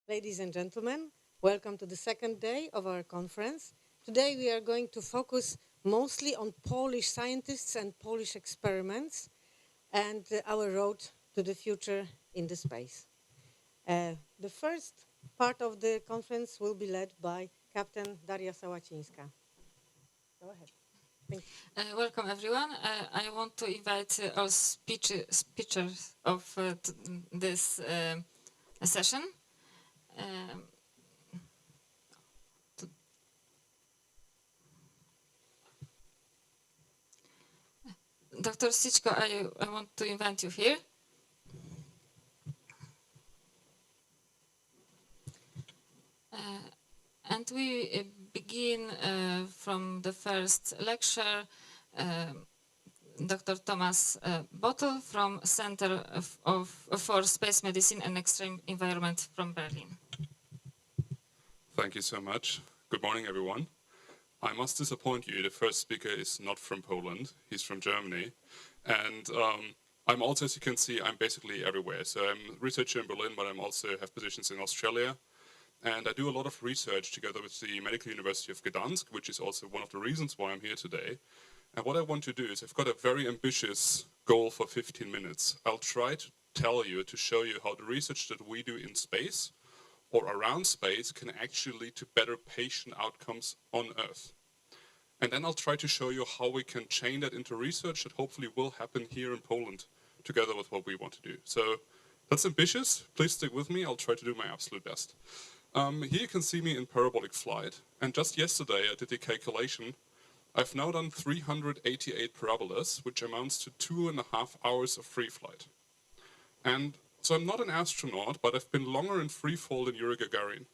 Ladies and gentlemen, welcome to the second day of our conference. Today we are going to focus mostly on Polish scientists and Polish experiments and our road to the future in the space. The first part of the conference will be led by Captain Daria Sałacińska. Go ahead. Thank you. Welcome everyone. I want to invite all speakers of this session. Dr. Sićko, I want to invite you here. And we begin from the first lecture, Dr. Tomas Bothe from Center for Space Medicine and Extreme Environment from Berlin. Thank you so much. Good morning, everyone. I must disappoint you. The first speaker is not from Poland. He's from Germany. And I'm also, as you can see, I'm basically everywhere. So I'm a researcher in Berlin, but I'm also have positions in Australia. And I do a lot of research together with the Medical University of Gdansk, which is also one of the reasons why I'm here today. And what I want to do is I've got a very ambitious goal for 15 minutes. I'll try to tell you, to show you how the research that we do in space or around space can actually lead to better patient outcomes on Earth. And then I'll try to show you how we can chain that into research that hopefully will happen here in Poland together with what we want to do. So that's ambitious. Please stick with me. I'll try to do my absolute best. Here you can see me in parabolic flight. And just yesterday I did the calculation. I've now done 388 parabolas, which amounts to 2.5 hours of free flight. And so I'm not an astronaut, but I've been longer in free fall than Yuri Gagarin,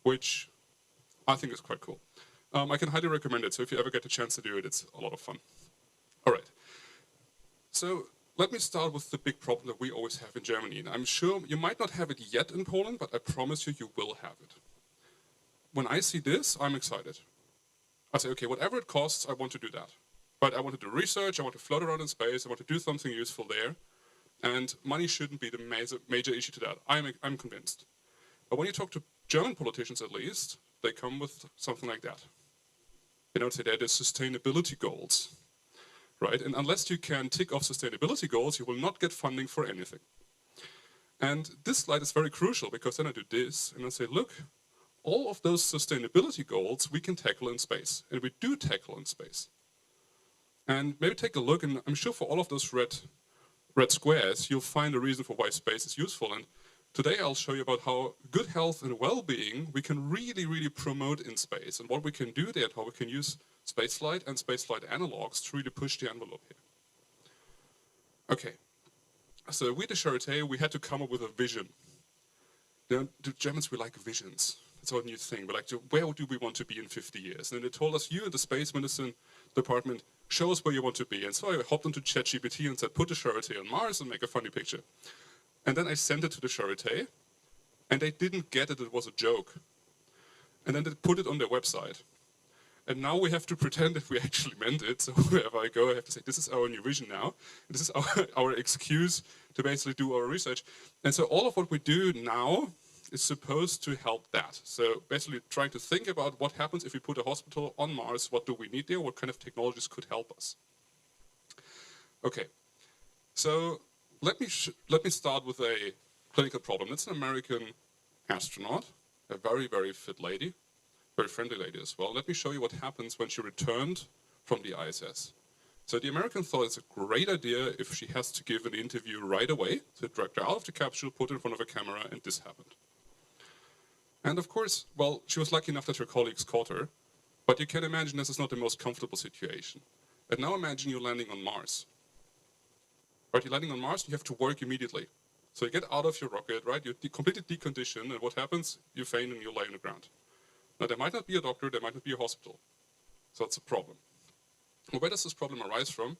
which I think is quite cool. I can highly recommend it. So if you ever get the chance to do it, it's a lot of fun. All right. So let me start with the big problem that we always have in Germany. And I'm sure you might not have it yet in Poland, but I promise you, you will have it. When I see this, I'm excited. I say, okay, whatever it costs, I want to do that. But I want to do research, I want to float around in space, I want to do something useful there. And money shouldn't be the major issue to that. I'm convinced. But when you talk to German politicians, at least, they come with something like that. You know, say that there's sustainability goals. Right? And unless you can tick off sustainability goals, you will not get funding for anything. And this slide is very crucial because then I do this and I say, look, all of those sustainability goals we can tackle in space. And we do tackle in space. And maybe take a look, and I'm sure for all of those red squares, you'll find a reason for why space is useful. And today I'll show you about how good health and well-being we can really, really promote in space and what we can do there and how we can use spaceflight and spaceflight analogs to really push the envelope here. Okay, so we at the Charité, we had to come up with a vision. The Germans, we like visions. It's our new thing. We're like, where do we want to be in 50 years? And then they told us, you in the space medicine department, show us where you want to be. And so I hopped into ChatGPT and said, put the Charité on Mars and make a funny picture. And then I sent it to the Charité, and they didn't get it was a joke. And then they put it on their website. And now we have to pretend that we actually meant it. So wherever I go, I have to say, this is our new vision now. This is our excuse to basically do our research. And so all of what we do now is supposed to help that. So basically trying to think about what happens if we put a hospital on Mars, what do we need there, what kind of technologies could help us. Okay, so let me start with a clinical problem. It's an American astronaut, a very, very fit lady. Very friendly lady as well. Let me show you what happens when she returned from the ISS. So the American thought it's a great idea if she has to give an interview right away. So dragged her out of the capsule, put her in front of a camera, and this happened. And of course, well, she was lucky enough that her colleagues caught her. But you can imagine this is not the most comfortable situation. And now imagine you're landing on Mars. Right, you're landing on Mars, you have to work immediately. So you get out of your rocket, right? You're completely deconditioned, and what happens? You faint and you lay on the ground. Now, there might not be a doctor, there might not be a hospital. So it's a problem. Well, where does this problem arise from?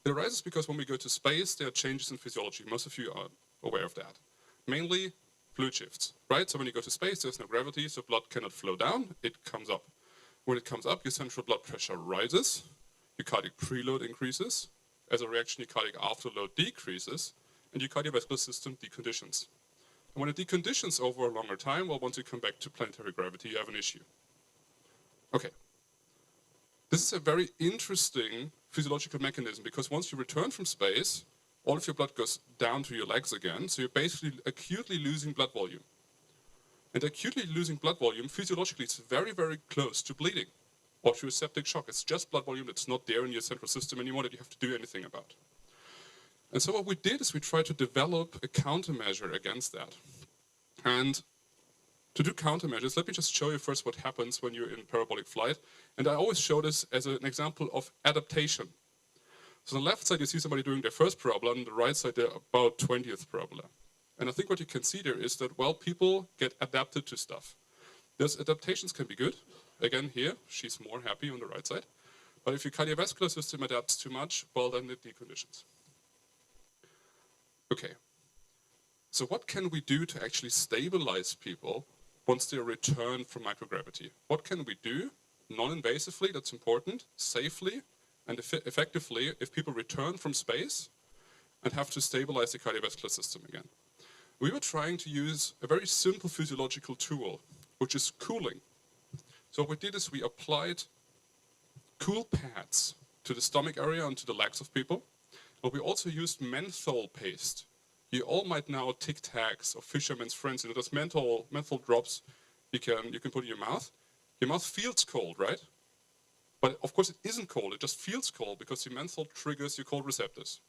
It arises because when we go to space, there are changes in physiology. Most of you are aware of that. Mainly fluid shifts, right? So when you go to space, there's no gravity, so blood cannot flow down, it comes up. When it comes up, your central blood pressure rises, your cardiac preload increases. As a reaction, your cardiac afterload decreases, and your cardiovascular system deconditions. And when it deconditions over a longer time, well, once you come back to planetary gravity, you have an issue. Okay. This is a very interesting physiological mechanism because once you return from space, all of your blood goes down to your legs again, so you're basically acutely losing blood volume. And acutely losing blood volume, physiologically, it's very, very close to bleeding or to a septic shock. It's just blood volume that's not there in your central system anymore that you have to do anything about. And so what we did is we tried to develop a countermeasure against that. And to do countermeasures, let me just show you first what happens when you're in parabolic flight. And I always show this as an example of adaptation. So on the left side, you see somebody doing their first parabola, and on the right side, they're about 20th parabola. And I think what you can see there is that, well, people get adapted to stuff. Those adaptations can be good. Again, here, she's more happy on the right side. But if your cardiovascular system adapts too much, well, then it deconditions. Okay. So what can we do to actually stabilize people once they return from microgravity? What can we do non-invasively, that's important, safely, and effectively if people return from space and have to stabilize the cardiovascular system again? We were trying to use a very simple physiological tool, which is cooling. So what we did is we applied cool pads to the stomach area and to the legs of people. But we also used menthol paste. You all might know Tic Tacs or Fisherman's Friends. You know, those menthol drops you can put in your mouth. Your mouth feels cold, right? But of course it isn't cold. It just feels cold because the menthol triggers your cold receptors.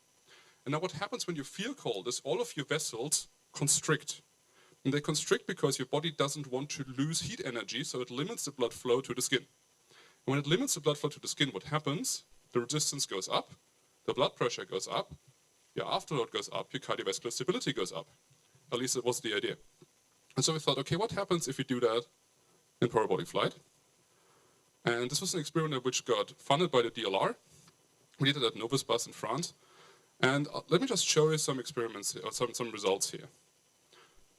And now what happens when you feel cold is all of your vessels constrict. And they constrict because your body doesn't want to lose heat energy, so it limits the blood flow to the skin. And when it limits the blood flow to the skin, what happens? The resistance goes up, the blood pressure goes up, your afterload goes up, your cardiovascular stability goes up. At least that was the idea. And so we thought, okay, what happens if we do that in parabolic flight? And this was an experiment which got funded by the DLR. We did it at Novus Bus in France. And let me just show you some experiments here, or some results here.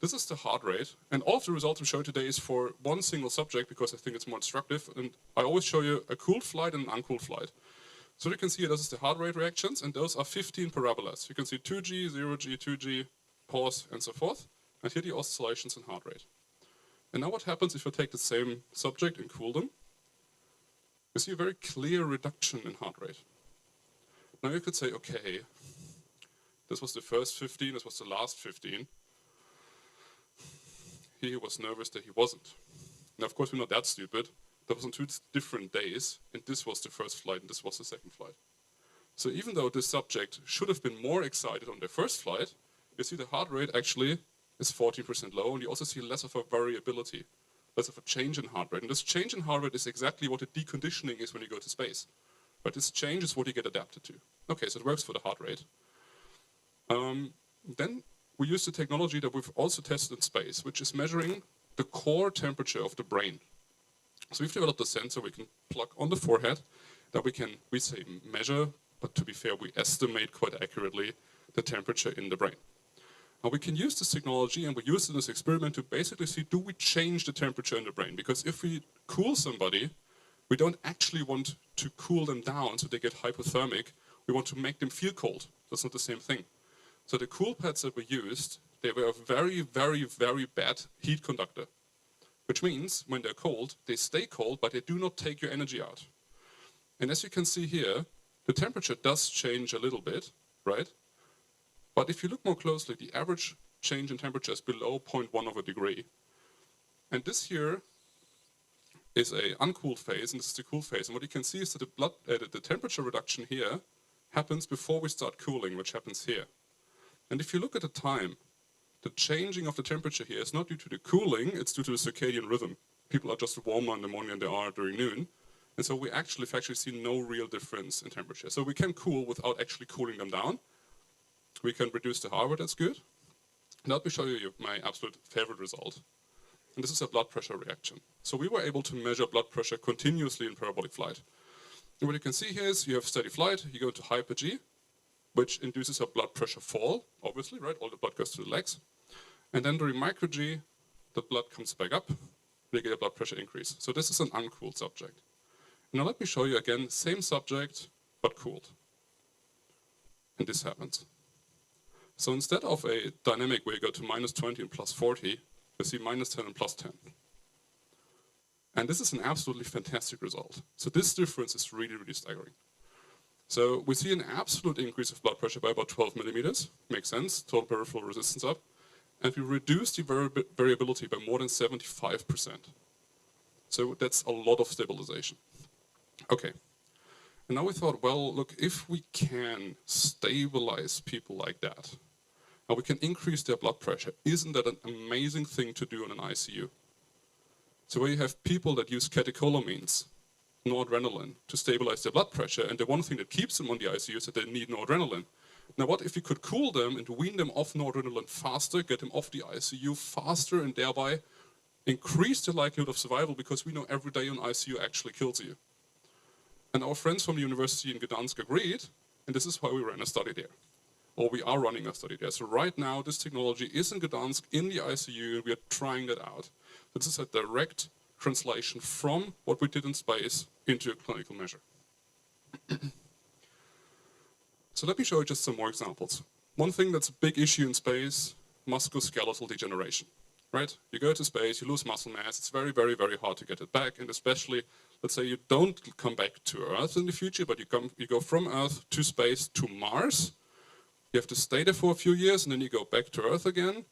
This is the heart rate, and all of the results I'm showing today is for one single subject because I think it's more instructive, and I always show you a cooled flight and an uncooled flight. So you can see this is the heart rate reactions, and those are 15 parabolas. You can see 2G, 0G, 2G, pause, and so forth, and here the oscillations in heart rate. And now what happens if you take the same subject and cool them? You see a very clear reduction in heart rate. Now you could say, okay, this was the first 15, this was the last 15. He was nervous that he wasn't. Now, of course, we're not that stupid. That was on 2 different days, and this was the first flight, and this was the second flight. So even though this subject should have been more excited on their first flight, you see the heart rate actually is 14% low, and you also see less of a variability, less of a change in heart rate. And this change in heart rate is exactly what the deconditioning is when you go to space. But this change is what you get adapted to. Okay, so it works for the heart rate. Then we use the technology that we've also tested in space, which is measuring the core temperature of the brain. So we've developed a sensor we can plug on the forehead that we say measure, but to be fair, we estimate quite accurately the temperature in the brain. Now we can use this technology, and we use it in this experiment to basically see, do we change the temperature in the brain? Because if we cool somebody, we don't actually want to cool them down so they get hypothermic. We want to make them feel cold. That's not the same thing. So the cool pads that we used, they were a very, very, very bad heat conductor, which means when they're cold, they stay cold, but they do not take your energy out. And as you can see here, the temperature does change a little bit, right? But if you look more closely, the average change in temperature is below 0.1 of a degree. And this here is a uncooled phase, and this is the cool phase. And what you can see is that the temperature reduction here happens before we start cooling, which happens here. And if you look at the time, the changing of the temperature here is not due to the cooling, it's due to the circadian rhythm. People are just warmer in the morning than they are during noon. And so we actually see no real difference in temperature. So we can cool without actually cooling them down. We can reduce the heart rate, that's good. Now let me show you my absolute favorite result. And this is a blood pressure reaction. So we were able to measure blood pressure continuously in parabolic flight. And what you can see here is you have steady flight, you go to hyper-G, which induces a blood pressure fall, obviously, right? All the blood goes to the legs. And then during micro-G, the blood comes back up, you get a blood pressure increase. So this is an uncooled subject. Now let me show you again, same subject, but cooled. And this happens. So instead of a dynamic where you go to -20 and +40, you see -10 and +10. And this is an absolutely fantastic result. So this difference is really, really staggering. So we see an absolute increase of blood pressure by about 12 millimeters. Makes sense, total peripheral resistance up. And we reduce the variability by more than 75%. So that's a lot of stabilization. Okay. And now we thought, well, look, if we can stabilize people like that, and we can increase their blood pressure, isn't that an amazing thing to do in an ICU? So where you have people that use catecholamines, noradrenaline, to stabilize their blood pressure, and the one thing that keeps them on the ICU is that they need noradrenaline. Now what if you could cool them and wean them off noradrenaline faster, get them off the ICU faster, and thereby increase the likelihood of survival, because we know every day on ICU actually kills you. And our friends from the university in Gdansk agreed, and this is why we ran a study there. Or we are running a study there. So right now, this technology is in Gdansk, in the ICU, and we are trying that out. This is a direct translation from what we did in space into a clinical measure. So let me show you just some more examples. One thing that's a big issue in space, musculoskeletal degeneration. Right? You go to space, you lose muscle mass, it's very, very, very hard to get it back, and especially, let's say you don't come back to Earth in the future, but you go from Earth to space to Mars. You have to stay there for a few years, and then you go back to Earth again.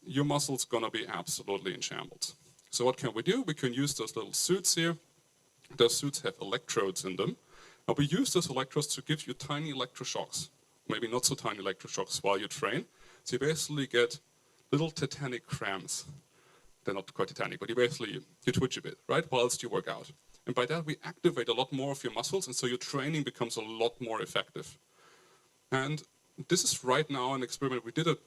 Your muscle's gonna be absolutely in shambles. So what can we do? We can use those little suits here. Those suits have electrodes in them. And we use those electrodes to give you tiny electroshocks. Maybe not so tiny electroshocks while you train. So you basically get little tetanic cramps. They're not quite tetanic, but you twitch a bit, right, whilst you work out. And by that, we activate a lot more of your muscles, and so your training becomes a lot more effective. And this is right now an experiment. We did a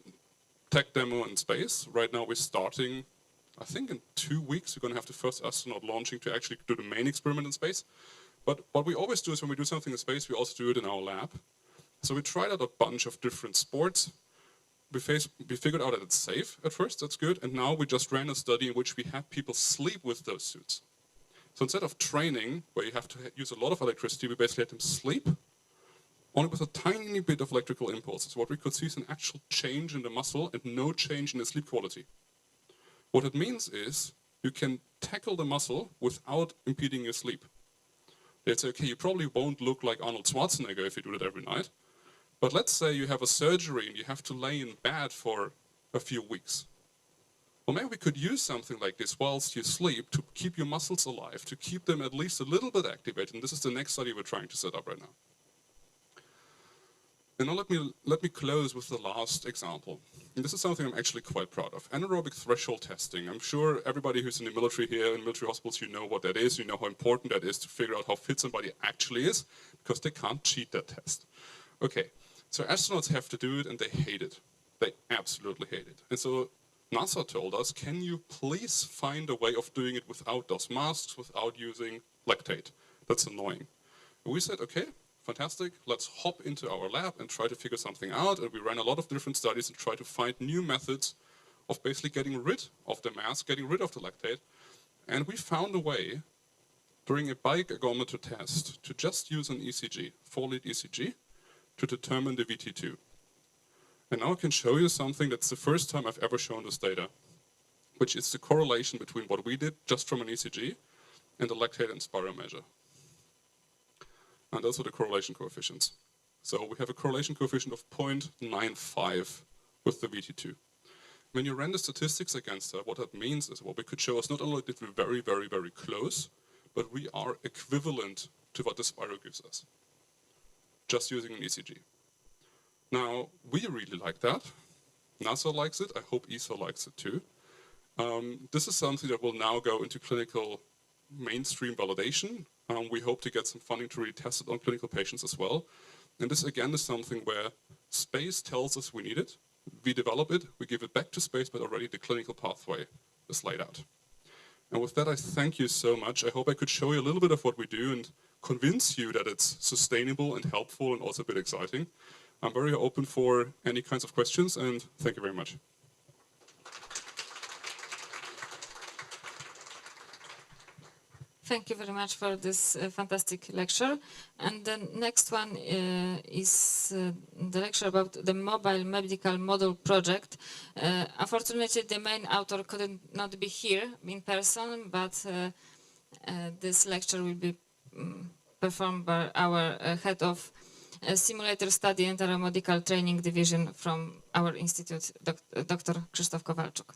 tech demo in space. Right now, we're starting, I think in 2 weeks, we're going to have the first astronaut launching to actually do the main experiment in space. But what we always do is when we do something in space, we also do it in our lab. So we tried out a bunch of different sports. We figured out that it's safe at first, that's good, and now we just ran a study in which we had people sleep with those suits. So instead of training, where you have to use a lot of electricity, we basically had them sleep, only with a tiny bit of electrical impulses. What we could see is an actual change in the muscle and no change in the sleep quality. What it means is, you can tackle the muscle without impeding your sleep. They'd say, okay, you probably won't look like Arnold Schwarzenegger if you do that every night. But let's say you have a surgery and you have to lay in bed for a few weeks. Well, maybe we could use something like this whilst you sleep to keep your muscles alive, to keep them at least a little bit activated. And this is the next study we're trying to set up right now. And now let me close with the last example. And this is something I'm actually quite proud of. Anaerobic threshold testing. I'm sure everybody who's in the military here, in military hospitals, you know what that is. You know how important that is to figure out how fit somebody actually is, because they can't cheat that test. Okay. So astronauts have to do it, and they hate it. They absolutely hate it. And so NASA told us, can you please find a way of doing it without those masks, without using lactate? That's annoying. And we said, okay, fantastic, let's hop into our lab and try to figure something out. And we ran a lot of different studies and tried to find new methods of basically getting rid of the mask, getting rid of the lactate. And we found a way, during a bioergometer test, to just use an ECG, 4-lead ECG, to determine the VT2. And now I can show you something that's the first time I've ever shown this data, which is the correlation between what we did just from an ECG and the lactate and spiral measure. And those are the correlation coefficients. So we have a correlation coefficient of 0.95 with the VT2. When you ran the statistics against that, what that means is what we could show is not only that we're very, very, very close, but we are equivalent to what the spiral gives us, just using an ECG. Now, we really like that. NASA likes it. I hope ESA likes it too. This is something that will now go into clinical mainstream validation. We hope to get some funding to really test it on clinical patients as well. And this, again, is something where space tells us we need it. We develop it, we give it back to space, but already the clinical pathway is laid out. And with that, I thank you so much. I hope I could show you a little bit of what we do and convince you that it's sustainable and helpful and also a bit exciting. I'm very open for any kinds of questions, and thank you very much. Thank you very much for this fantastic lecture. And the next one is the lecture about the Mobile Medical Model Project. Unfortunately, the main author could not be here in person, but this lecture will be performed by our head of Simulator Study and Aeromedical Training Division from our institute, Dr. Krzysztof Kowalczuk.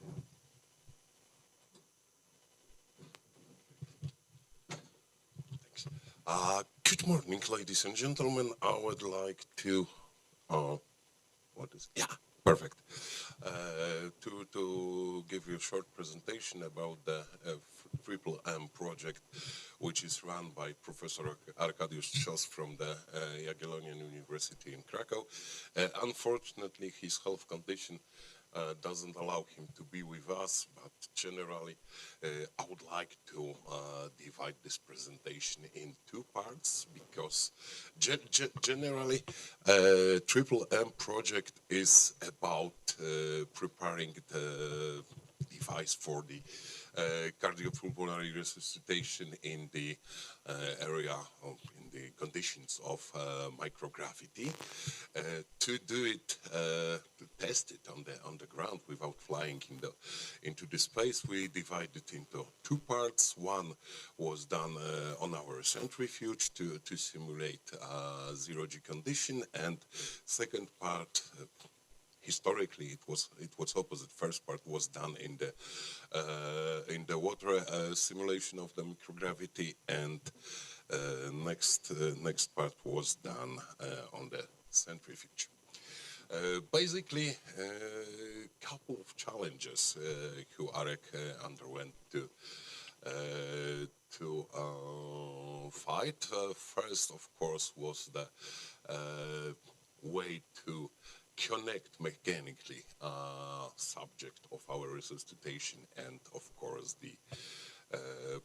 Good morning, ladies and gentlemen. I would like to, perfect. To give you a short presentation about the Triple M project, which is run by Professor Arkadiusz Trzos from the Jagiellonian University in Krakow. Unfortunately, his health condition doesn't allow him to be with us, but generally I would like to divide this presentation in two parts, because generally Triple M project is about preparing the device for the cardiopulmonary resuscitation in the area of, in the conditions of microgravity. To do it, to test it on the ground without flying into the space, we divided into two parts. One was done on our centrifuge to simulate zero-G condition, and second part, historically it was opposite. First part was done in the water simulation of the microgravity, and next part was done on the centrifuge. Basically, a couple of challenges who Arek underwent to fight. First, of course, was the way to connect mechanically subject of our resuscitation and, of course, the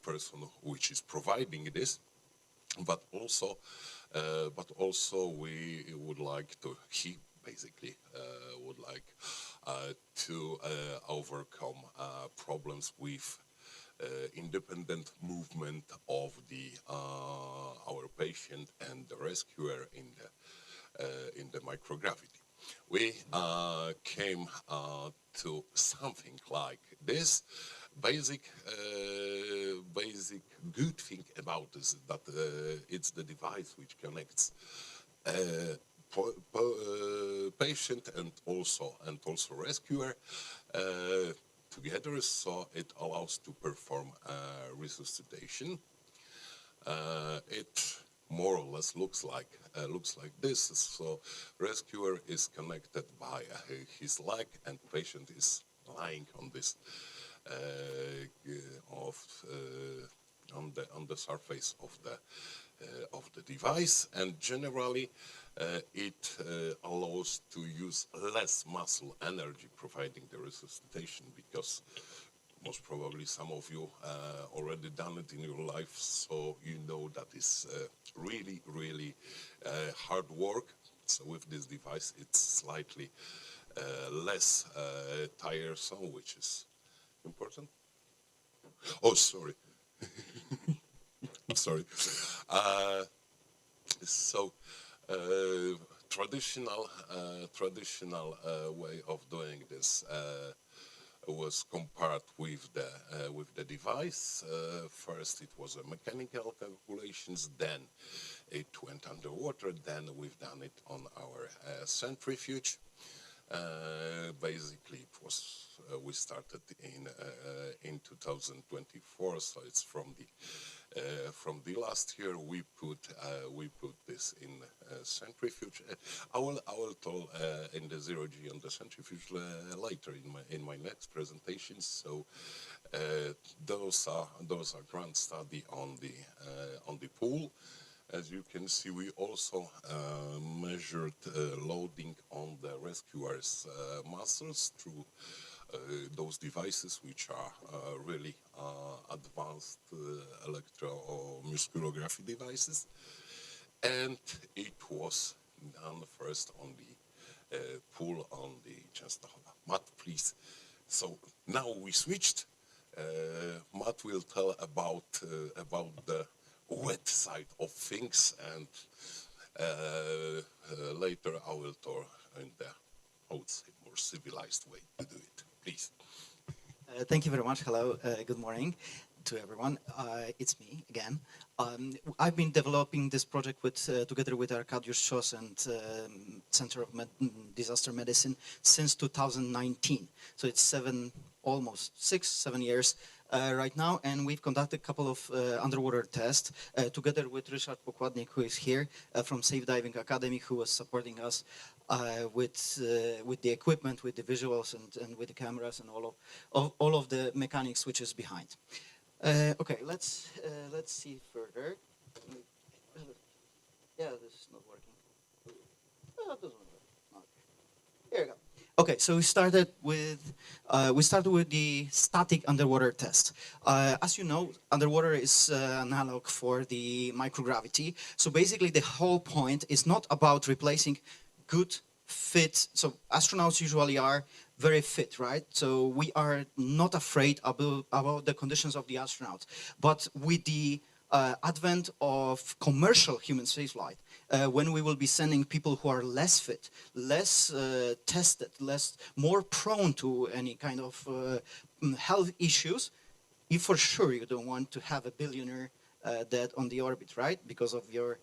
person which is providing this. But also we would like to, he basically would like to overcome problems with independent movement of the our patient and the rescuer in the microgravity. We came to something like this. Basic good thing about this is that it's the device which connects patient and also rescuer together, so it allows to perform resuscitation. It more or less looks like this. So rescuer is connected by his leg, and patient is lying on this on the surface of the device, and generally it allows to use less muscle energy providing the resuscitation, because most probably some of you already done it in your life, so you know that is really hard work. So with this device it's slightly less tiresome, which is important. Oh, sorry. Sorry. So traditional way of doing this was compared with the device. First it was a mechanical calculations, then it went underwater, then we've done it on our centrifuge. Basically it was we started in 2024, so it's from the last year we put this in centrifuge. I will tell in the zero-G on the centrifuge later in my next presentation. So those are grand study on the pool. As you can see, we also measured loading on the rescuer's muscles through those devices, which are really advanced electro or musculography devices. And it was done first on the pool on the Częstochowa. Matt, please. So now we switched Matt will tell about the wet side of things, and later I will talk in the, I would say, more civilized way to do it. Please. Thank you very much. Hello, good morning to everyone. It's me again. I've been developing this project together with Arkadiusz, Trzos, and Center of Disaster Medicine since 2019. So it's almost 6-7 years right now, and we've conducted a couple of underwater tests together with Ryszard Pokładnik, who is here from Safe Diving Academy, who was supporting us with the equipment, with the visuals, and with the cameras, and all of the mechanics which is behind. Okay, let's see further. Yeah, this is not working. Oh, it doesn't work. Okay. Here we go. Okay, so we started with the static underwater test. As you know, underwater is analog for the microgravity. So basically, the whole point is not about replacing good, fit. So astronauts usually are very fit, right? So we are not afraid about the conditions of the astronauts. But with the advent of commercial human spaceflight, when we will be sending people who are less fit, less tested, more prone to any kind of health issues, for sure you don't want to have a billionaire dead on the orbit, right? Because of your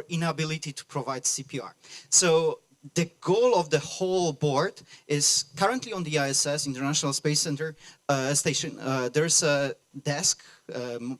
inability to provide CPR. So the goal of the whole board is currently on the ISS, International Space Center station. There's a desk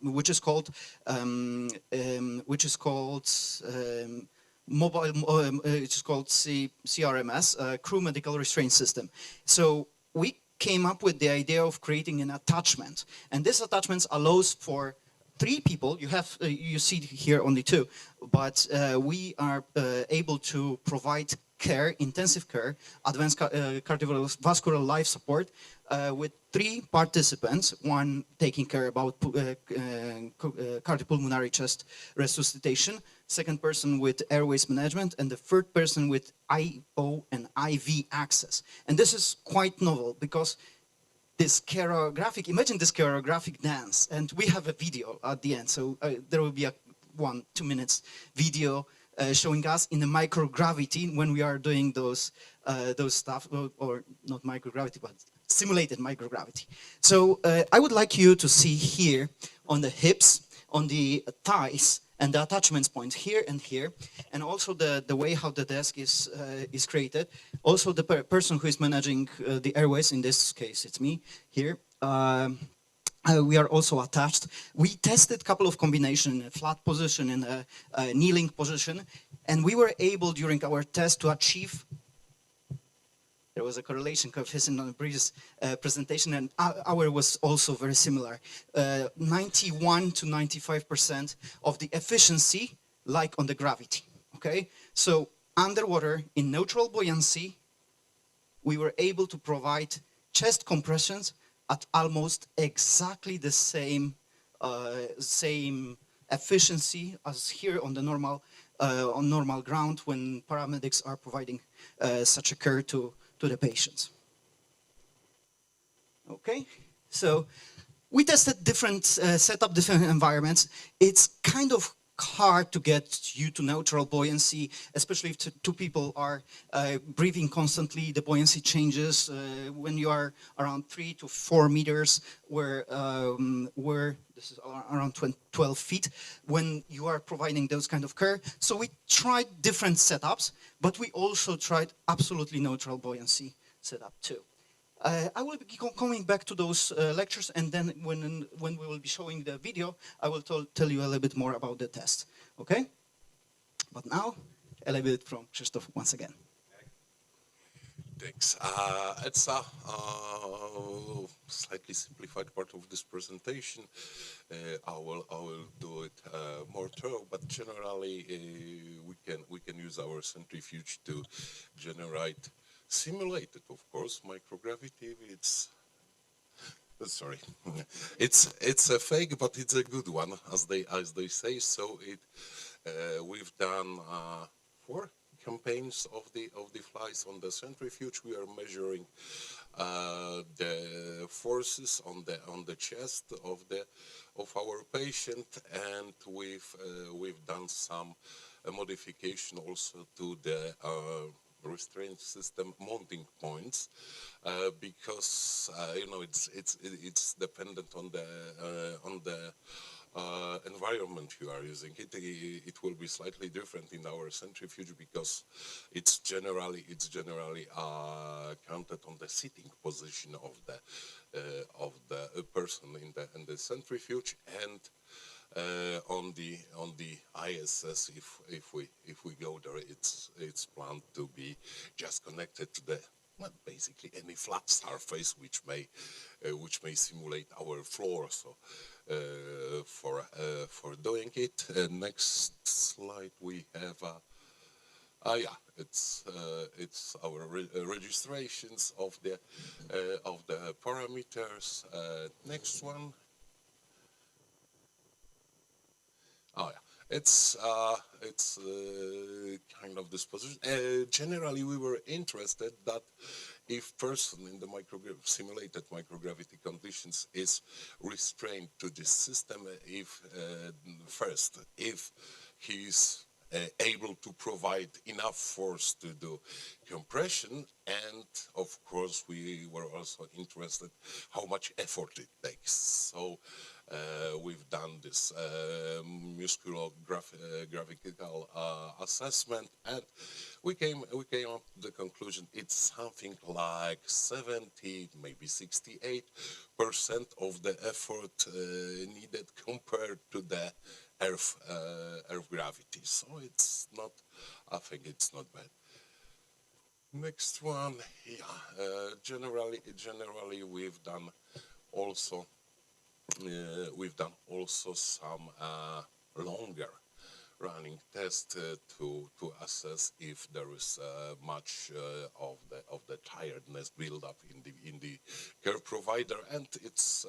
which is called CRMS, Crew Medical Restraint System. So we came up with the idea of creating an attachment, and this attachment allows for 3 people. You see here only 2, but we are able to provide care, intensive care, advanced cardiovascular life support with 3 participants, one taking care about cardiopulmonary chest resuscitation, second person with airways management, and the third person with IO and IV access. And this is quite novel because imagine this choreographic dance, and we have a video at the end, so there will be a 1-2 minutes video showing us in the microgravity when we are doing those stuff, or not microgravity, but simulated microgravity. So I would like you to see here on the hips, on the thighs, and the attachments point here and here, and also the way how the desk is created. Also the person who is managing the airways, in this case it's me here. We are also attached. We tested a couple of combinations in a flat position and a kneeling position, and we were able during our test to achieve. There was a correlation coefficient on the previous presentation, and our was also very similar. 91 to 95% of the efficiency, like on the gravity. Okay, so underwater in neutral buoyancy, we were able to provide chest compressions at almost exactly the same efficiency as here on the normal ground when paramedics are providing such a care to the patients. Okay, so we tested different different environments. It's kind of hard to get you to neutral buoyancy, especially if 2 people are breathing constantly. The buoyancy changes when you are around 3 to 4 meters, where this is around 12 feet, when you are providing those kind of care. So we tried different setups, but we also tried absolutely neutral buoyancy setup too. I will be coming back to those lectures, and then when we will be showing the video, I will tell you a little bit more about the test. Okay? But now, a little bit from Krzysztof once again. Thanks. It's a slightly simplified part of this presentation. I will do it more thorough, but generally we can use our centrifuge to generate simulated, of course, microgravity. It's a fake, but it's a good one, as they say. So we've done 4 campaigns of the flies. On the centrifuge, we are measuring the forces on the chest of our patient, and we've done some modification also to the restraint system mounting points, because it's dependent on the environment you are using. It will be slightly different in our centrifuge because it's generally counted on the sitting position of the person in the centrifuge, and on the ISS, if we go there, it's planned to be just connected to the basically any flat surface which may simulate our floor. So for doing it, next slide we have. It's our registrations of the parameters. Next one. Oh yeah. It's kind of this position. Generally, we were interested that if person in the simulated microgravity conditions is restrained to this system, if he's able to provide enough force to do compression, and of course we were also interested how much effort it takes. So we've done this musculographical assessment, and we came up to the conclusion it's something like 70, maybe 68% of the effort needed compared to the Earth gravity. So it's not, I think it's not bad. Next one, generally we've done also some longer running tests to assess if there is much of the tiredness build up in the care provider, and it's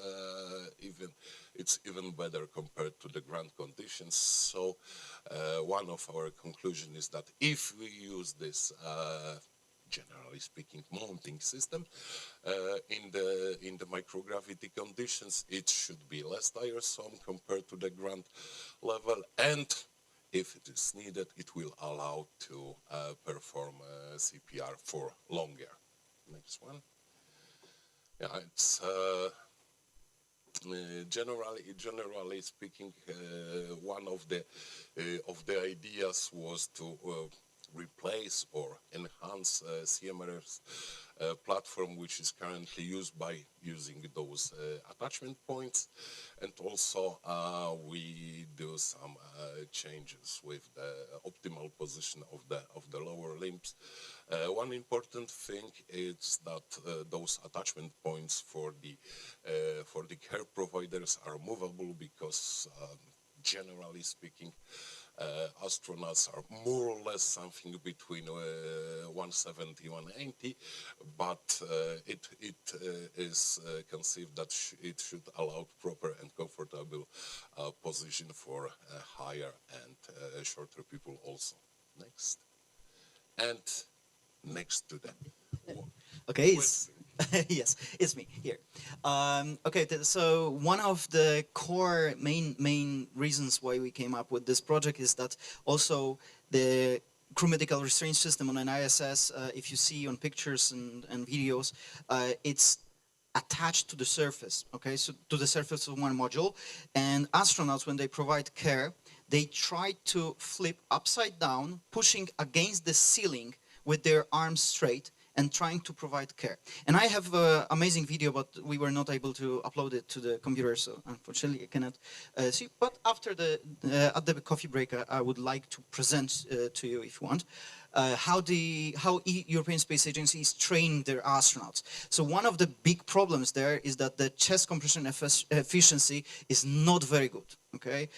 even better compared to the ground conditions. So one of our conclusions is that if we use this generally speaking mounting system in the microgravity conditions, it should be less tiresome compared to the ground level, and if it is needed, it will allow to perform CPR for longer. Next one. Yeah, it's generally speaking, one of the ideas was to replace or enhance CMRF's platform, which is currently used by using those attachment points, and also we do some changes with the optimal position of the lower limbs. One important thing is that those attachment points for the care providers are movable, because generally speaking, astronauts are more or less something between 170 180, but it is conceived that it should allow proper and comfortable position for higher and shorter people also. Next. And next to that. Okay. Yes, it's me here. Okay, so one of the core main reasons why we came up with this project is that also the crew medical restraint system on an ISS, if you see on pictures and videos, it's attached to the surface, okay, so to the surface of one module, and astronauts, when they provide care, they try to flip upside down, pushing against the ceiling with their arms straight, and trying to provide care. And I have an amazing video, but we were not able to upload it to the computer, so unfortunately I cannot see. But after at the coffee break, I would like to present to you, if you want, how European Space Agency is training their astronauts. So one of the big problems there is that the chest compression efficiency is not very good, okay?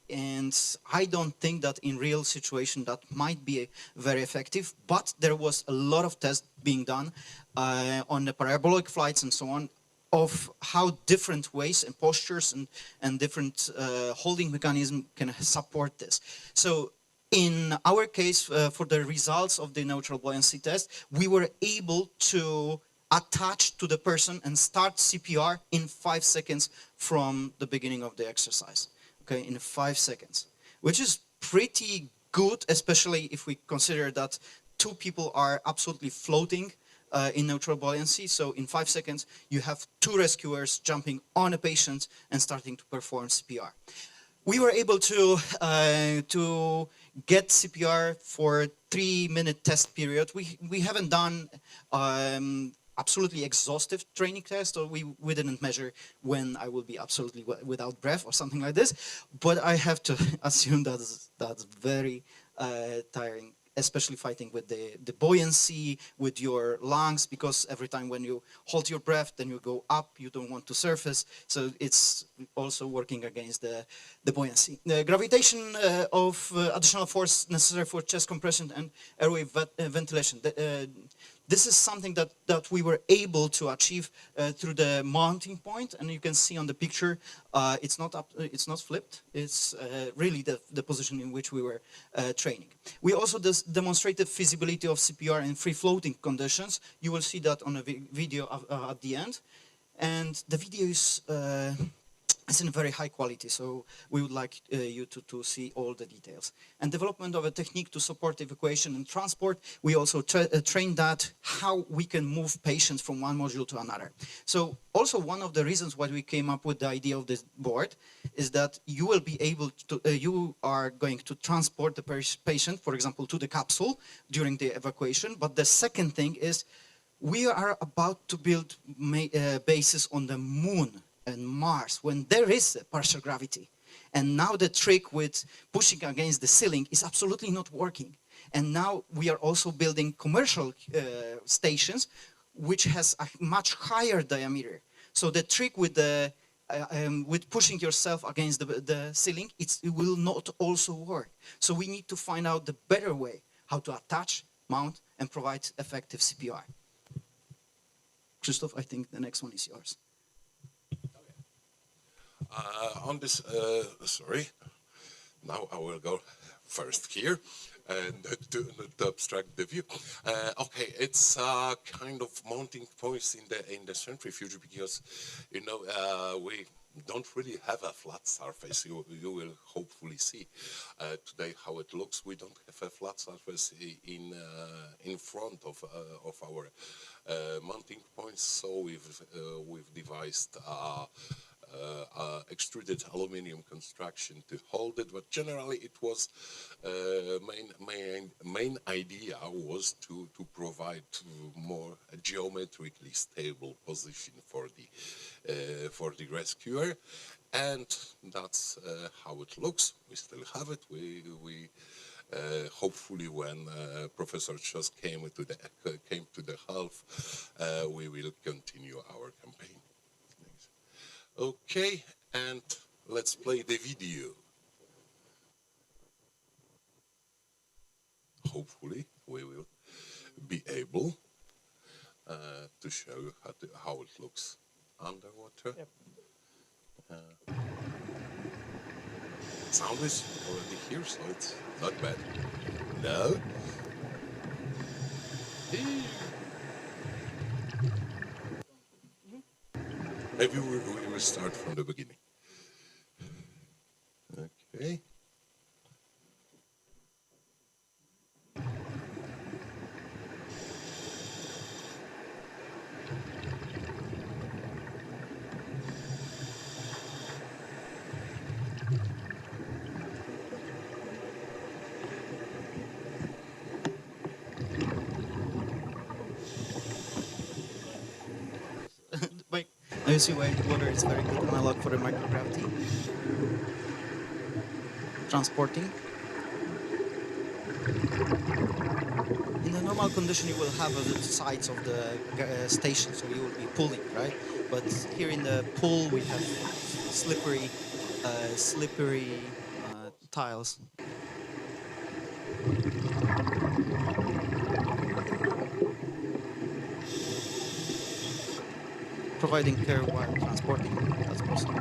And I don't think that in real situation that might be very effective, but there was a lot of tests being done on the parabolic flights and so on, of how different ways and postures and different holding mechanism can support this. So In our case, for the results of the neutral buoyancy test, we were able to attach to the person and start CPR in 5 seconds from the beginning of the exercise. Okay, in 5 seconds, which is pretty good, especially if we consider that 2 people are absolutely floating in neutral buoyancy. So in 5 seconds, you have 2 rescuers jumping on a patient and starting to perform CPR. We were able to get CPR for 3-minute test period. We haven't done absolutely exhaustive training test, or we didn't measure when I will be absolutely without breath or something like this. But I have to assume that's very tiring, especially fighting with the buoyancy, with your lungs, because every time when you hold your breath, then you go up, you don't want to surface. So it's also working against the buoyancy. The gravitation of additional force necessary for chest compression and airway ventilation. This is something that we were able to achieve through the mounting point, and you can see on the picture, it's not flipped. It's really the position in which we were training. We also demonstrated feasibility of CPR in free floating conditions. You will see that on a video at the end, and the video is it's in very high quality, so we would like you to see all the details. And development of a technique to support evacuation and transport, we also trained that how we can move patients from one module to another. So also one of the reasons why we came up with the idea of this board is that you will be able to, you are going to transport the patient, for example, to the capsule during the evacuation. But the second thing is we are about to build bases on the moon and Mars, when there is a partial gravity. And now the trick with pushing against the ceiling is absolutely not working. And now we are also building commercial stations, which has a much higher diameter. So the trick with with pushing yourself against the ceiling, it will not also work. So we need to find out the better way, how to attach, mount, and provide effective CPR. Krzysztof, I think the next one is yours. On this, sorry, now I will go first here and to abstract the view. Okay, it's kind of mounting points in the centrifuge because, you know, we don't really have a flat surface. You will hopefully see today how it looks. We don't have a flat surface in front of our mounting points, so we've devised extruded aluminum construction to hold it, but generally it was main idea was to provide more geometrically stable position for the rescuer, and that's how it looks. We still have it. We hopefully when Professor Trzos came to the half, we will continue our campaign. Okay, and let's play the video. Hopefully, we will be able to show you how it looks underwater. Yep. Sound is already here, so it's not bad. No? Maybe we will start from the beginning. Okay. Now you see why water is very good analog for the microgravity. Transporting. In the normal condition, you will have the sides of the station, so you will be pulling, right? But here in the pool, we have slippery tiles. Providing care while transporting, that's possible.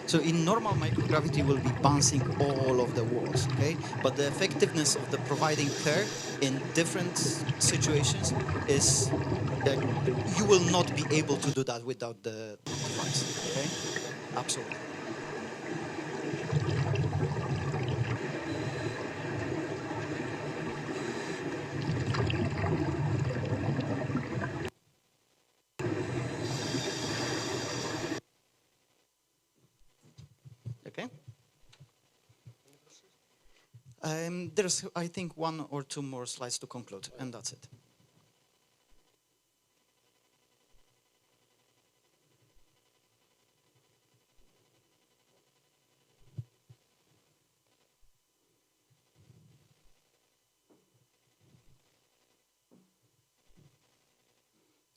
So in normal microgravity, will be bouncing all of the walls, okay? But the effectiveness of the providing care in different situations is you will not be able to do that without the device, okay? Absolutely. Okay. There's, I think, 1 or 2 more slides to conclude, and that's it.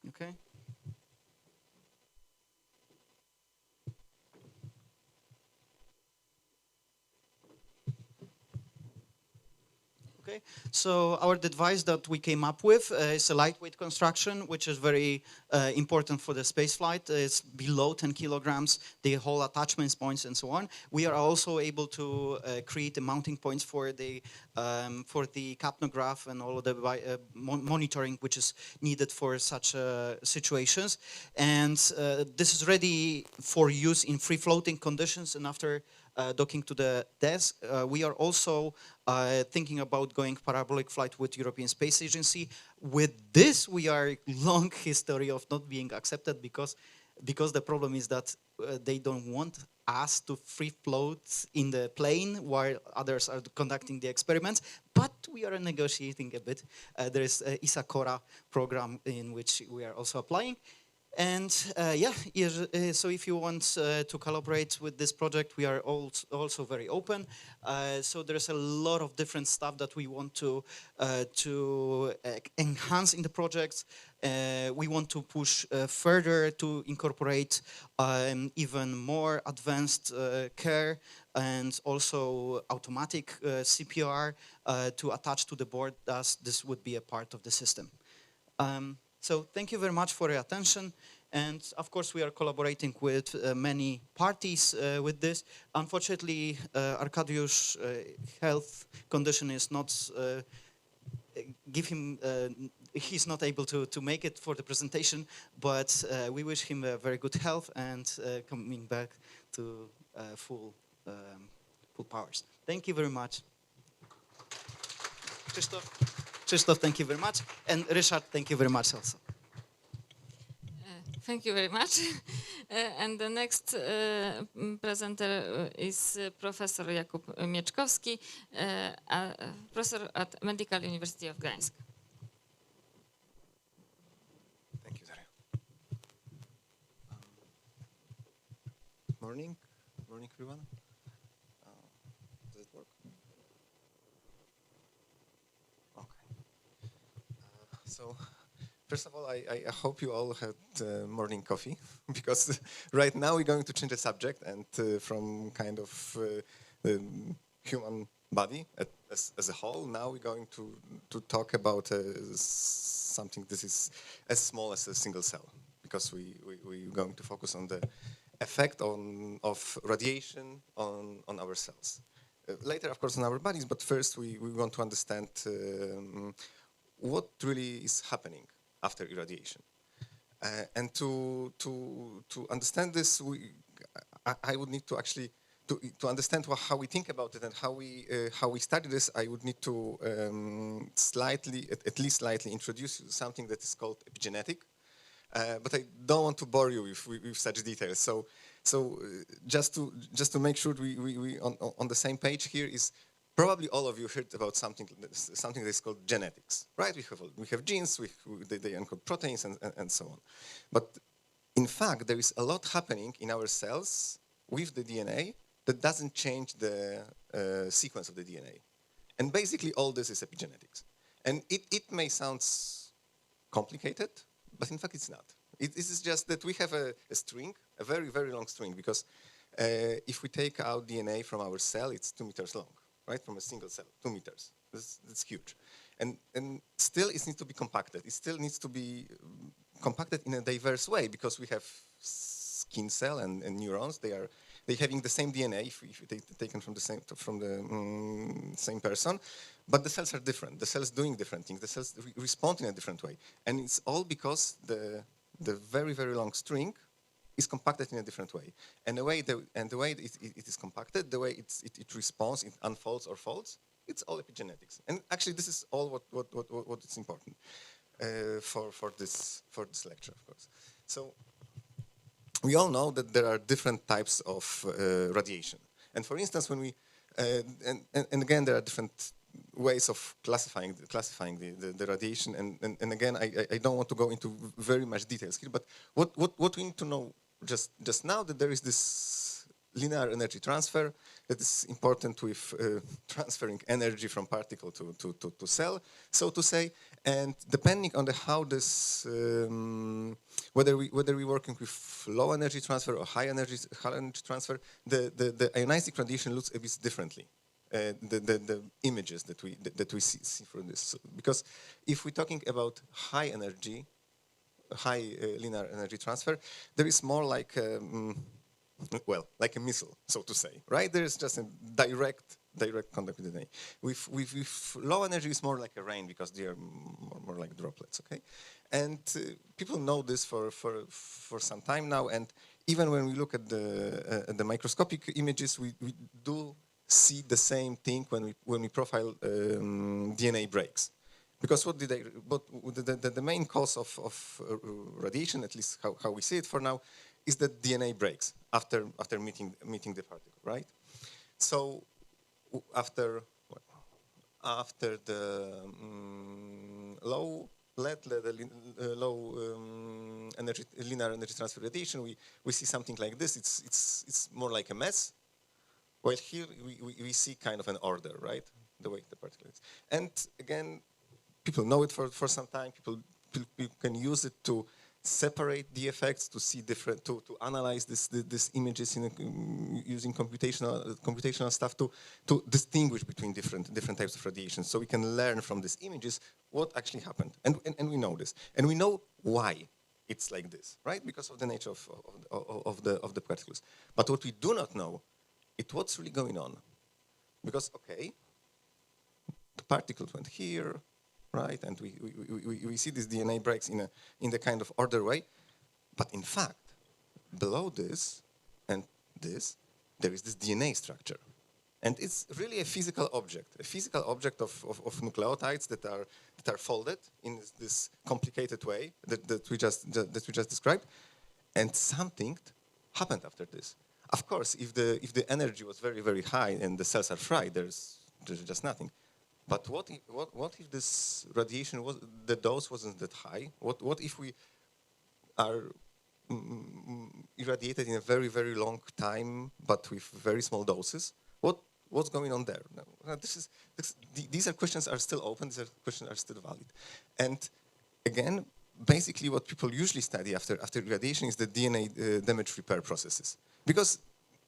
Okay. Okay, so our device that we came up with is a lightweight construction, which is very important for the space flight. It's below 10 kilograms, the whole attachments points and so on. We are also able to create the mounting points for the capnograph and all of the monitoring which is needed for such situations. And this is ready for use in free-floating conditions, and after docking to the desk. We are also thinking about going parabolic flight with European Space Agency. With this, we are long history of not being accepted because the problem is that they don't want us to free float in the plane while others are conducting the experiments. But we are negotiating a bit. There is a ISA-CORA program in which we are also applying. And so if you want to collaborate with this project, we are also very open. So there's a lot of different stuff that we want to enhance in the projects. We want to push further to incorporate even more advanced care and also automatic CPR to attach to the board, as this would be a part of the system. So thank you very much for your attention. And of course, we are collaborating with many parties with this. Unfortunately, Arkadiusz' health condition is not, he's not able to make it for the presentation, but we wish him a very good health and coming back to full powers. Thank you very much. Krzysztof, thank you very much. And Ryszard, thank you very much also. Thank you very much. And the next presenter is Professor Jakub Mieczkowski, professor at Medical University of Gdańsk. Thank you, Daria. Morning. Morning, everyone. Does it work? So, first of all, I hope you all had morning coffee, because right now we're going to change the subject, and from kind of human body as a whole, now we're going to talk about something that is as small as a single cell, because we're going to focus on the effect of radiation on our cells. Later, of course, on our bodies, but first we want to understand what really is happening after irradiation. And to understand this, I would need to actually, to understand how we think about it and how we study this, I would need to at least slightly introduce something that is called epigenetic. But I don't want to bore you with such details. So just to make sure we on the same page here is, probably all of you heard about something that is called genetics, right? We have genes, they encode proteins and so on. But in fact, there is a lot happening in our cells with the DNA that doesn't change the sequence of the DNA. And basically all this is epigenetics. And it may sound complicated, but in fact it's not. It is just that we have a string, a very, very long string, because if we take out DNA from our cell, it's 2 meters long. Right, from a single cell, 2 meters. That's huge. And still it needs to be compacted. It still needs to be compacted in a diverse way, because we have skin cell and neurons. They they having the same DNA, if they taken from the same person, but the cells are different. The cells doing different things. The cells respond in a different way, and it's all because the very, very long string is compacted in a different way, and the way it is compacted, the way it responds, it unfolds or folds, it's all epigenetics. And actually, this is all what is important for this lecture, of course. So we all know that there are different types of radiation, and for instance, when we and again there are different ways of classifying the radiation, and again I don't want to go into very much details here, but what we need to know just now, that there is this linear energy transfer that is important with transferring energy from particle to cell, so to say, and depending on how this whether we're working with low energy transfer or high energy transfer, the ionizing radiation looks a bit differently. The images that we see from this, because if we're talking about high linear energy transfer, there is more like well, like a missile, so to say, right? There is just a direct contact with the DNA. With low energy, it's more like a rain, because they are more like droplets, okay? And people know this for some time now, and even when we look at the microscopic images, we do see the same thing when we profile DNA breaks. Because the main cause of radiation, at least how we see it for now, is that DNA breaks after meeting the particle, right? So after the low linear energy transfer radiation, we see something like this. It's more like a mess. While here we see kind of an order, right? The way the particle is. And again, people know it for some time. People can use it to separate the effects, to see different, to analyze these images using computational stuff to distinguish between different types of radiation. So we can learn from these images what actually happened, and we know this, and we know why it's like this, right? Because of the nature of the particles. But what we do not know is what's really going on, because okay, the particles went here. Right, and we see these DNA breaks in the kind of order way, but in fact, below this and this, there is this DNA structure, and it's really a physical object of nucleotides that are folded in this complicated way that we just described, and something happened after this. Of course, if the energy was very, very high and the cells are fried, there's just nothing. But what if this radiation the dose wasn't that high? What if we are irradiated in a very, very long time, but with very small doses? What's going on there? Now, these are questions are still open. These questions are still valid. And again, basically, what people usually study after irradiation is the DNA damage repair processes, because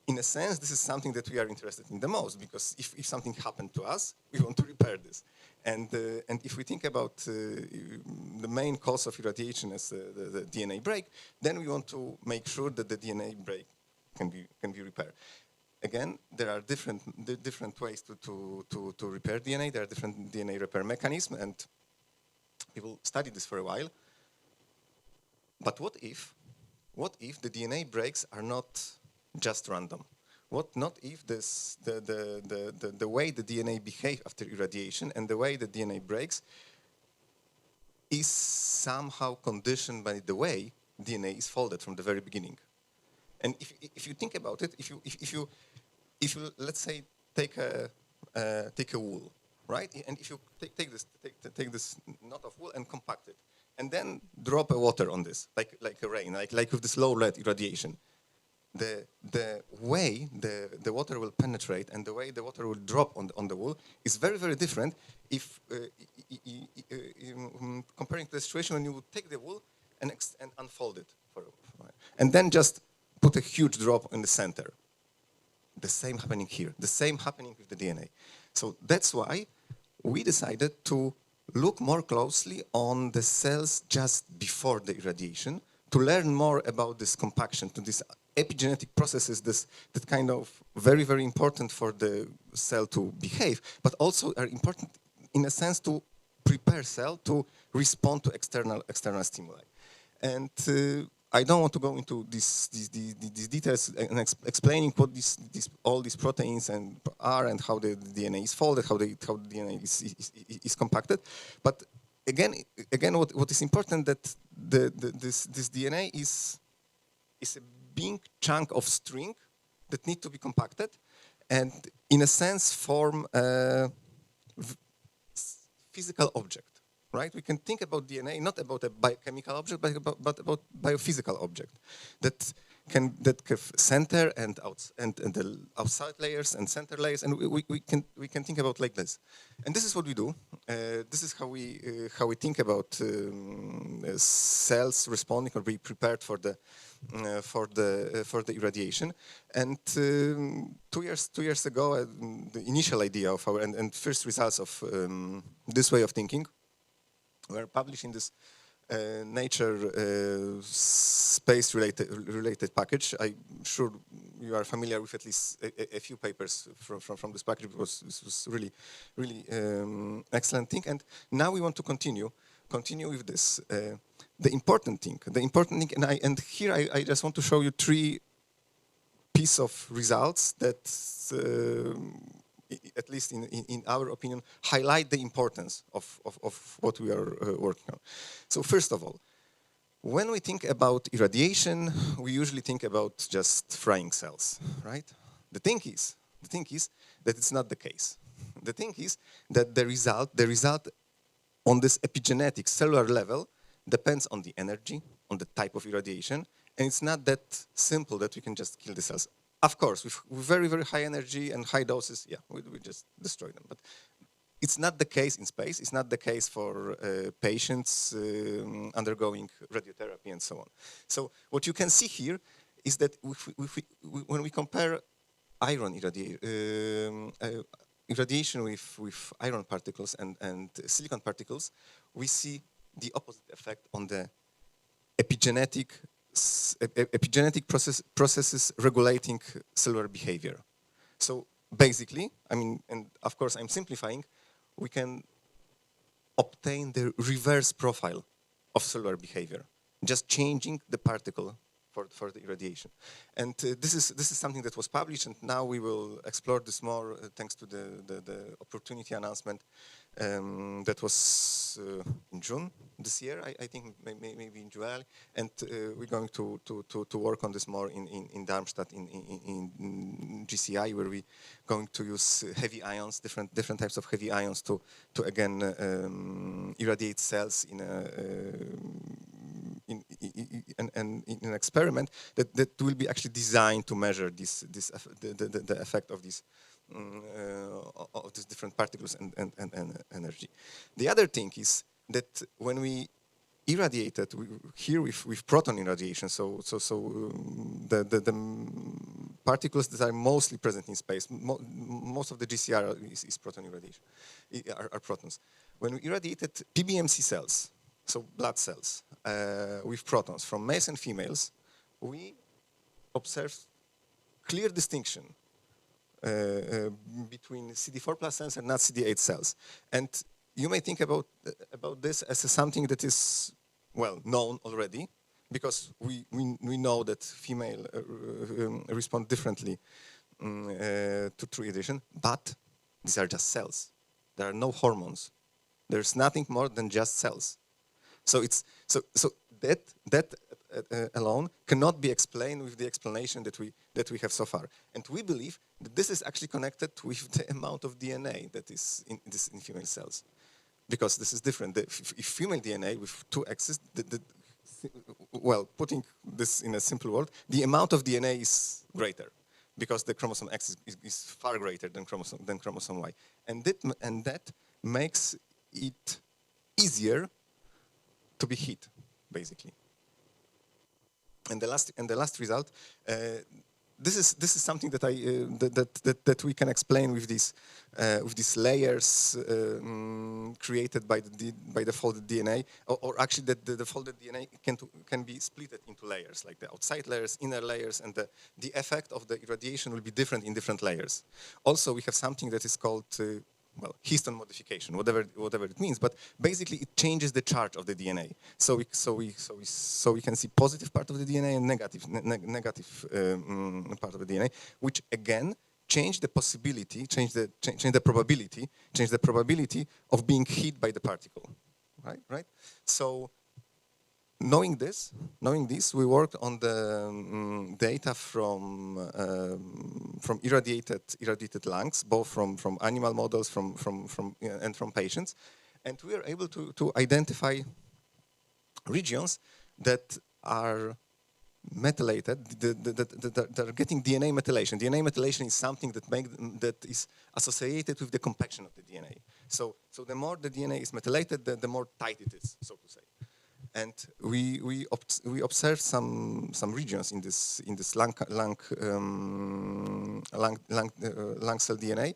in a sense, this is something that we are interested in the most, because if something happened to us, we want to repair this. And if we think about the main cause of irradiation as the DNA break, then we want to make sure that the DNA break can be repaired. Again, there are different ways to repair DNA. There are different DNA repair mechanisms, and people study this for a while. But what if the DNA breaks are not just random? Not if the way the DNA behaves after irradiation and the way the DNA breaks is somehow conditioned by the way DNA is folded from the very beginning. And if you think about it, if you let's say take a wool, right? And if you take this knot of wool and compact it, and then drop a water on this, like a rain, like with this low lead irradiation, the way the water will penetrate and the way the water will drop on the wool is very, very different if comparing to the situation when you would take the wool and unfold it and then just put a huge drop in the center. The same happening here, the same happening with the DNA. So that's why we decided to look more closely on the cells just before the irradiation to learn more about this compaction, to this epigenetic processes that kind of very, very important for the cell to behave, but also are important in a sense to prepare cell to respond to external stimuli. And I don't want to go into these details and explaining what all these proteins are and how the DNA is folded, how the DNA is compacted. But again, what is important that this DNA is a big chunk of string that need to be compacted, and in a sense form a physical object. Right? We can think about DNA not about a biochemical object, but about biophysical object that can center and the outside layers and center layers, and we can think about like this. And this is what we do. This is how we think about cells responding or be prepared for the irradiation. And 2 years ago, the initial idea of our and first results of this way of thinking were published in this Nature space-related package. I'm sure you are familiar with at least a few papers from this package, because this was really excellent thing. And now we want to continue with this. The important thing, and here I just want to show you 3 pieces of results that at least in our opinion, highlight the importance of what we are working on. So first of all, when we think about irradiation, we usually think about just frying cells, right? The thing is that it's not the case. The thing is that the result on this epigenetic cellular level depends on the energy, on the type of irradiation, and it's not that simple that we can just kill the cells. Of course, with very, very high energy and high doses, yeah, we just destroy them. But it's not the case in space. It's not the case for patients undergoing radiotherapy and so on. So what you can see here is that when we compare iron irradiation with iron particles and silicon particles, we see the opposite effect on the epigenetic processes regulating cellular behavior. So basically, I mean, and of course I'm simplifying, we can obtain the reverse profile of cellular behavior, just changing the particle for the irradiation. And this is something that was published, and now we will explore this more thanks to the opportunity announcement that was in June this year, I think maybe in July, and we're going to work on this more in Darmstadt in GCI, where we're going to use heavy ions, different types of heavy ions to again irradiate cells in an experiment that will be actually designed to measure the effect of these different particles and energy. The other thing is that when we irradiated here with proton irradiation, the particles that are mostly present in space, most of the GCR is proton irradiation, are protons. When we irradiated PBMC cells, so blood cells, with protons from males and females, we observed clear distinction between CD4 plus cells and not CD8 cells. And you may think about this as something that is well known already, because we know that female respond differently to irradiation, but these are just cells. There are no hormones. There's nothing more than just cells. So that alone cannot be explained with the explanation that we have so far. And we believe that this is actually connected with the amount of DNA that is in female cells, because this is different. If female DNA with 2 X's, well, putting this in a simple word, the amount of DNA is greater, because the chromosome X is far greater than chromosome Y, and that makes it easier to be hit, basically. And the last result, this is something that that we can explain with these layers created by the folded DNA, or actually that the folded DNA can be split into layers, like the outside layers, inner layers, and the effect of the irradiation will be different in different layers. Also, we have something that is called well, histone modification, whatever it means, but basically it changes the charge of the DNA. So we can see positive part of the DNA and negative part of the DNA, which again change the possibility, change the probability of being hit by the particle, right? So knowing this, we worked on the data from irradiated lungs, both from animal models, and from patients, and we are able to identify regions that are methylated, that are getting DNA methylation. DNA methylation is something that is associated with the compaction of the DNA. So the more the DNA is methylated, the more tight it is, so to say. And we observed some regions in this lung cell DNA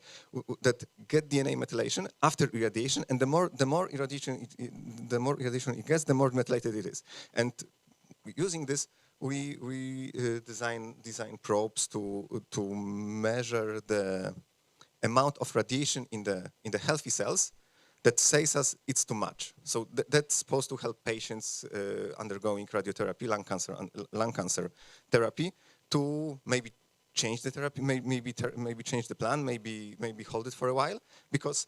that get DNA methylation after irradiation, and the more irradiation it gets, the more methylated it is. And using this, we design probes to measure the amount of radiation in the healthy cells that says us it's too much. So that's supposed to help patients undergoing radiotherapy, lung cancer therapy, to maybe change the therapy, maybe change the plan, maybe hold it for a while, because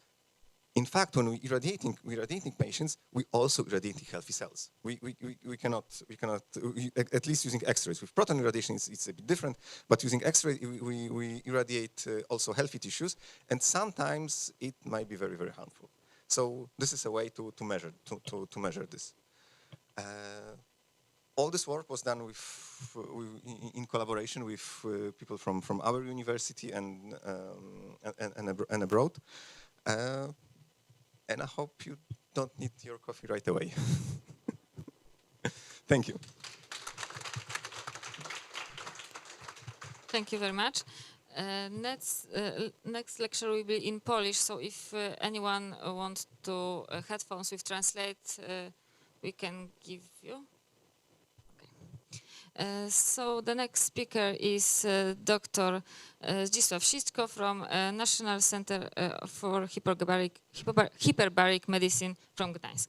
in fact, when we irradiating patients, we also irradiating healthy cells. We cannot at least using X-rays. With proton irradiation, it's a bit different, but using X-ray, we irradiate also healthy tissues, and sometimes it might be very, very harmful. So this is a way to measure this. All this work was done in collaboration with people from our university and abroad. And I hope you don't need your coffee right away. Thank you. Thank you very much. Next lecture will be in Polish, so if anyone wants to headphones with translate, we can give you. Okay. So the next speaker is Dr. Zdzisław Sićko from National Center for Hyperbaric Medicine from Gdańsk.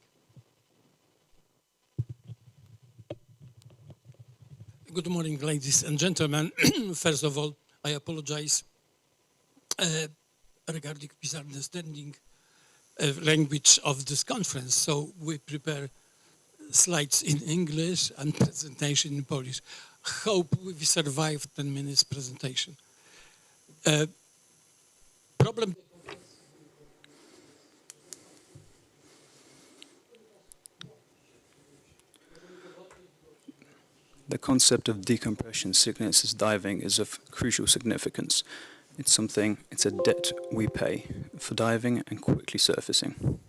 Good morning, ladies and gentlemen. First of all, I apologize regarding misunderstanding language of this conference. So we prepare slides in English and presentation in Polish. Hope we survive 10 minutes presentation. Problem. The concept of decompression synchronous diving is of crucial significance. It's a debt we pay for diving and quickly surfacing.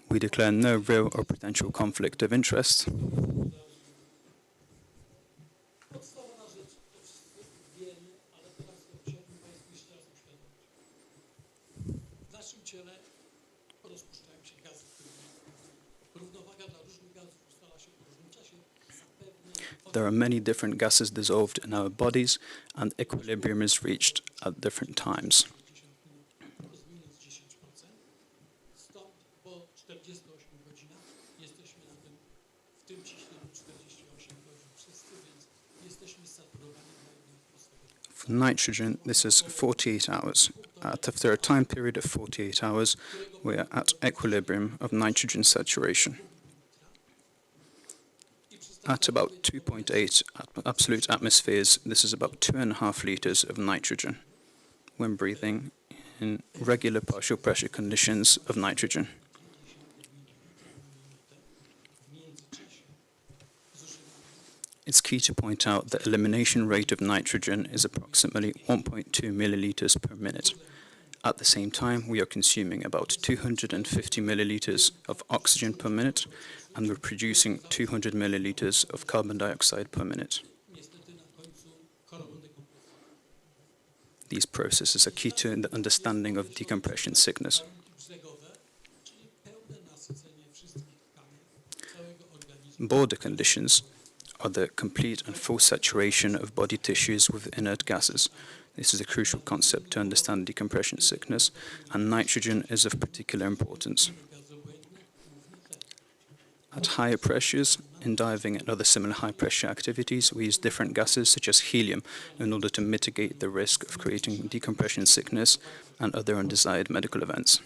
We declare no real or potential conflict of interest. There are many different gases dissolved in our bodies, and equilibrium is reached at different times. For nitrogen, this is 48 hours. After a time period of 48 hours, we are at equilibrium of nitrogen saturation. At about 2.8 absolute atmospheres, this is about 2.5 liters of nitrogen when breathing in regular partial pressure conditions of nitrogen. It's key to point out that elimination rate of nitrogen is approximately 1.2 milliliters per minute. At the same time, we are consuming about 250 milliliters of oxygen per minute, and we're producing 200 milliliters of carbon dioxide per minute. These processes are key to the understanding of decompression sickness. Bothe conditions are the complete and full saturation of body tissues with inert gases. This is a crucial concept to understand decompression sickness, and nitrogen is of particular importance. At higher pressures, in diving and other similar high-pressure activities, we use different gases such as helium in order to mitigate the risk of creating decompression sickness and other undesired medical events.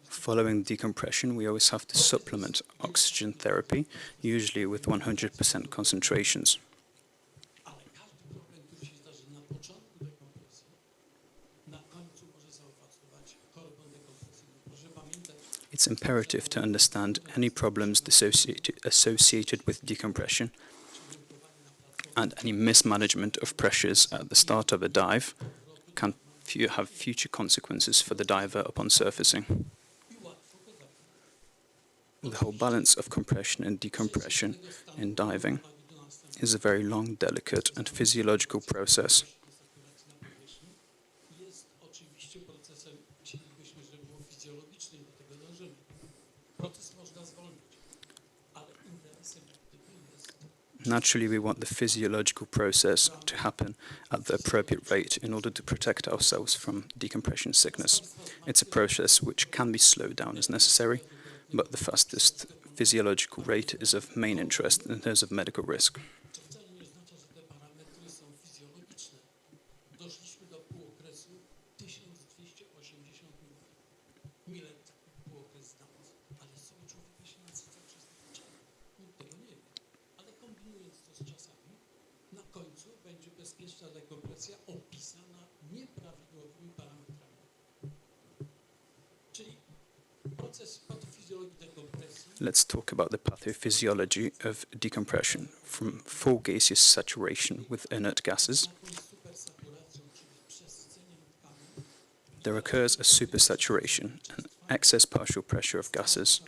Following decompression, we always have to supplement oxygen therapy, usually with 100% concentrations. It's imperative to understand any problems associated with decompression, and any mismanagement of pressures at the start of a dive can have future consequences for the diver upon surfacing. The whole balance of compression and decompression in diving is a very long, delicate and physiological process. Naturally, we want the physiological process to happen at the appropriate rate in order to protect ourselves from decompression sickness. It's a process which can be slowed down as necessary, but the fastest physiological rate is of main interest in terms of medical risk. Let's talk about the pathophysiology of decompression, from full gaseous saturation with inert gases. There occurs a supersaturation, an excess partial pressure of gases,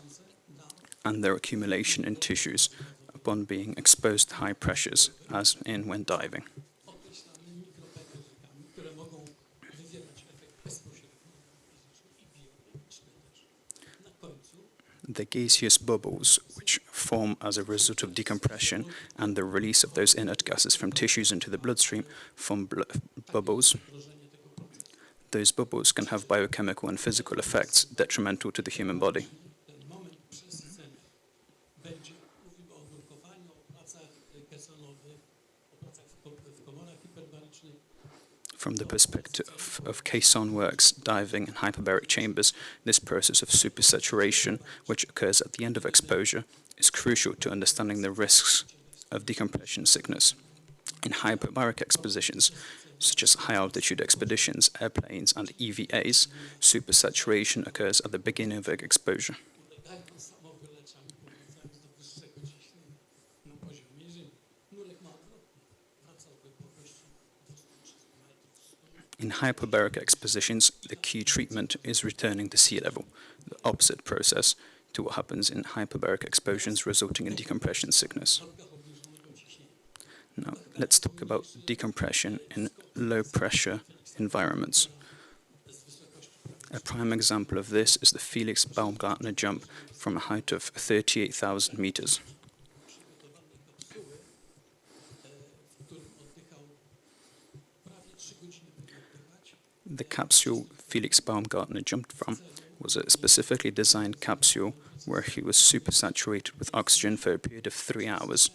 and their accumulation in tissues upon being exposed to high pressures, as in when diving. The gaseous bubbles, which form as a result of decompression and the release of those inert gases from tissues into the bloodstream, form bubbles. Those bubbles can have biochemical and physical effects detrimental to the human body. From the perspective of caisson works, diving in hyperbaric chambers, this process of supersaturation, which occurs at the end of exposure, is crucial to understanding the risks of decompression sickness. In hyperbaric expositions, such as high-altitude expeditions, airplanes, and EVAs, supersaturation occurs at the beginning of exposure. In hyperbaric expositions, the key treatment is returning to sea level, the opposite process to what happens in hyperbaric exposures resulting in decompression sickness. Now, let's talk about decompression in low-pressure environments. A prime example of this is the Felix Baumgartner jump from a height of 38,000 meters. The capsule Felix Baumgartner jumped from was a specifically designed capsule where he was supersaturated with oxygen for a period of 3 hours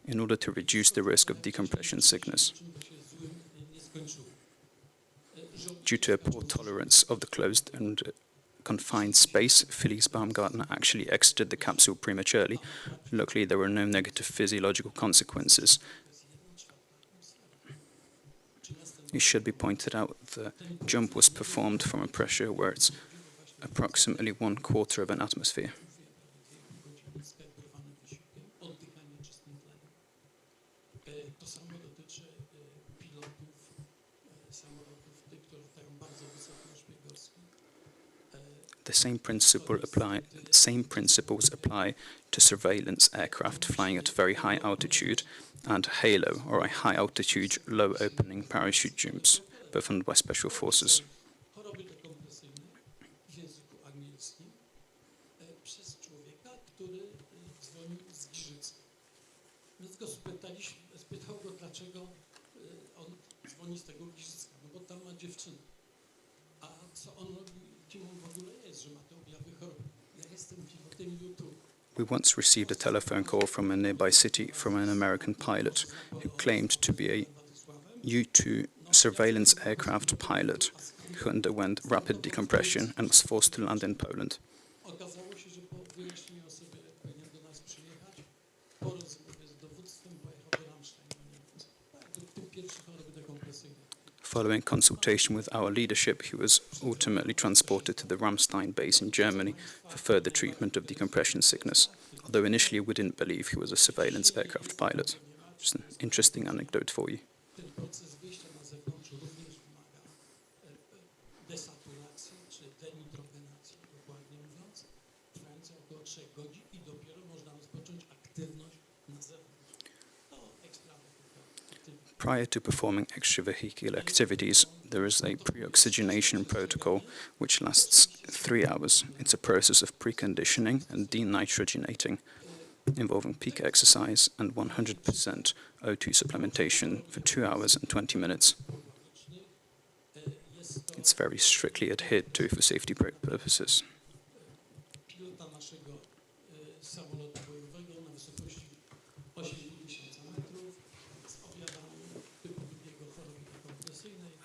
in order to reduce the risk of decompression sickness. Due to a poor tolerance of the closed and confined space, Felix Baumgartner actually exited the capsule prematurely. Luckily, there were no negative physiological consequences. It should be pointed out the jump was performed from a pressure where it's approximately 1/4 of an atmosphere. The same principles apply to surveillance aircraft flying at very high altitude and HALO, or a high altitude, low opening parachute jumps, performed by special forces. We once received a telephone call from a nearby city from an American pilot who claimed to be a U-2 surveillance aircraft pilot who underwent rapid decompression and was forced to land in Poland. Following consultation with our leadership, he was ultimately transported to the Ramstein base in Germany for further treatment of decompression sickness, although initially we didn't believe he was a surveillance aircraft pilot. Just an interesting anecdote for you. Prior to performing extravehicular activities, there is a pre-oxygenation protocol which lasts 3 hours. It's a process of preconditioning and denitrogenating, involving peak exercise and 100% O2 supplementation for 2 hours and 20 minutes. It's very strictly adhered to for safety purposes.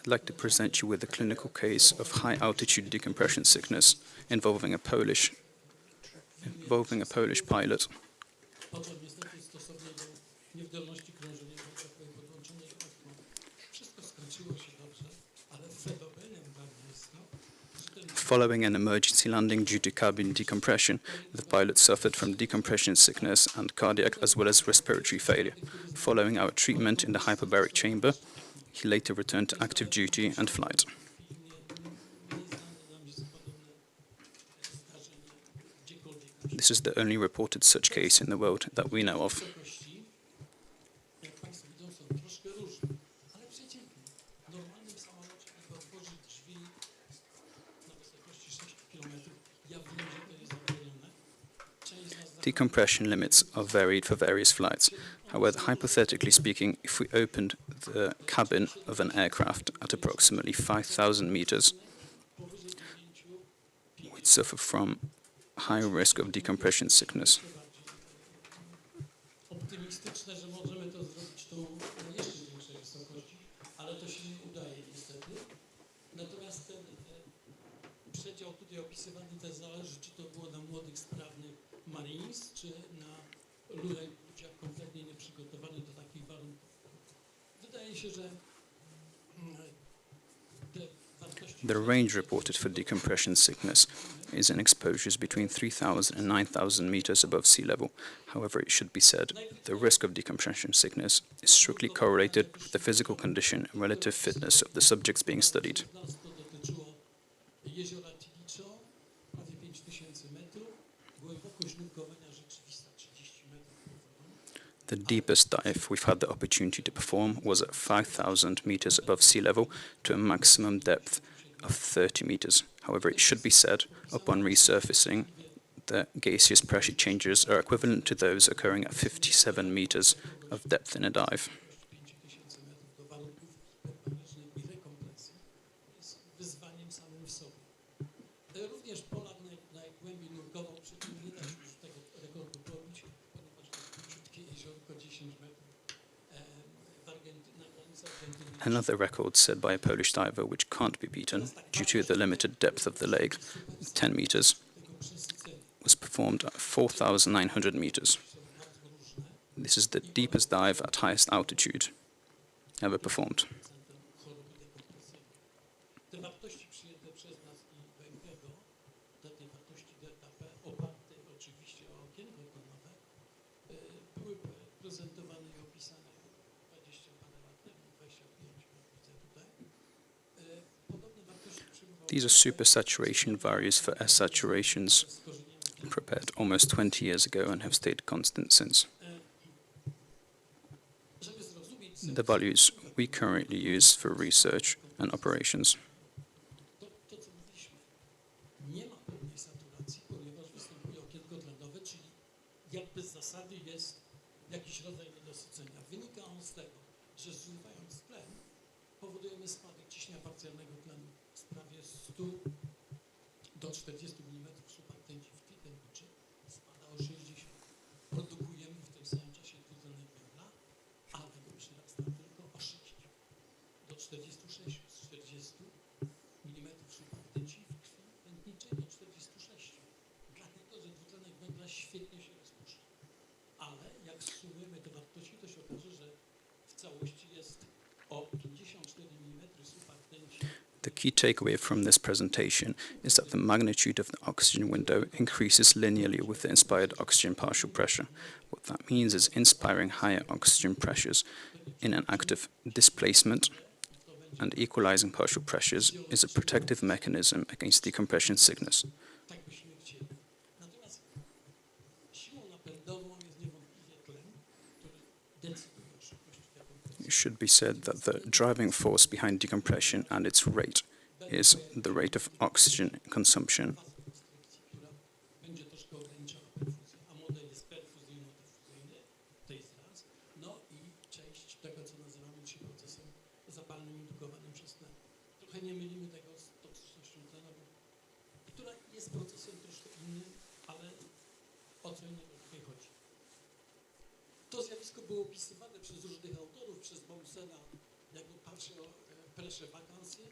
I'd like to present you with a clinical case of high-altitude decompression sickness involving a Polish pilot. Following an emergency landing due to cabin decompression, the pilot suffered from decompression sickness and cardiac as well as respiratory failure. Following our treatment in the hyperbaric chamber, he later returned to active duty and flight. This is the only reported such case in the world that we know of. Decompression limits are varied for various flights. However, hypothetically speaking, if we opened the cabin of an aircraft at approximately 5,000 meters, we'd suffer from high risk of decompression sickness. The range reported for decompression sickness is in exposures between 3,000 and 9,000 meters above sea level. However, it should be said, the risk of decompression sickness is strictly correlated with the physical condition and relative fitness of the subjects being studied. The deepest dive we've had the opportunity to perform was at 5,000 meters above sea level to a maximum depth of 30 meters. However, it should be said, upon resurfacing, the gaseous pressure changes are equivalent to those occurring at 57 meters of depth in a dive. Another record set by a Polish diver, which can't be beaten due to the limited depth of the lake, 10 meters, was performed at 4,900 meters. This is the deepest dive at highest altitude ever performed. These are supersaturation values for S saturations prepared almost 20 years ago and have stayed constant since. The values we currently use for research and operations. Jakiś rodzaj niedosycenia. Wynika on z tego, że zużywając tlen powodujemy spadek ciśnienia parcjalnego tlenu z prawie 100 do 40 mm supertenci w tlenniczy, spada o 60. Produkujemy w tym samym czasie dwutlenek węgla, ale tego przyrasta tylko o 6 do 46 z 40 mm supertenci w krwi tętniczej do 46. Dlatego, że dwutlenek węgla świetnie się rozpuszcza. Ale jak sumujemy te wartości, to się okaże, że w całości jest o 54 mm supertenci. The key takeaway from this presentation is that the magnitude of the oxygen window increases linearly with the inspired oxygen partial pressure. What that means is inspiring higher oxygen pressures in an active displacement and equalizing partial pressures is a protective mechanism against decompression sickness. Tak byśmy chcieli. Natomiast siłą napędową jest niewątpliwie tlen, który decyduje o szybkości dekompresji. It should be said that the driving force behind decompression and its rate is the rate of oxygen consumption. Która będzie troszkę ograniczała perfuzję, a model jest perfuzyjno-dyfuzyjny, to jest raz. No i część tego, co nazywamy dzisiaj procesem zapalnym indukowanym przez tlen. Trochę nie mylimy tego z toksycznością tlenową, która jest procesem troszkę innym, ale o co innego tutaj chodzi. To zjawisko było opisywane przez różnych autorów, przez Bothena, jakby patrzy o presze wakancje.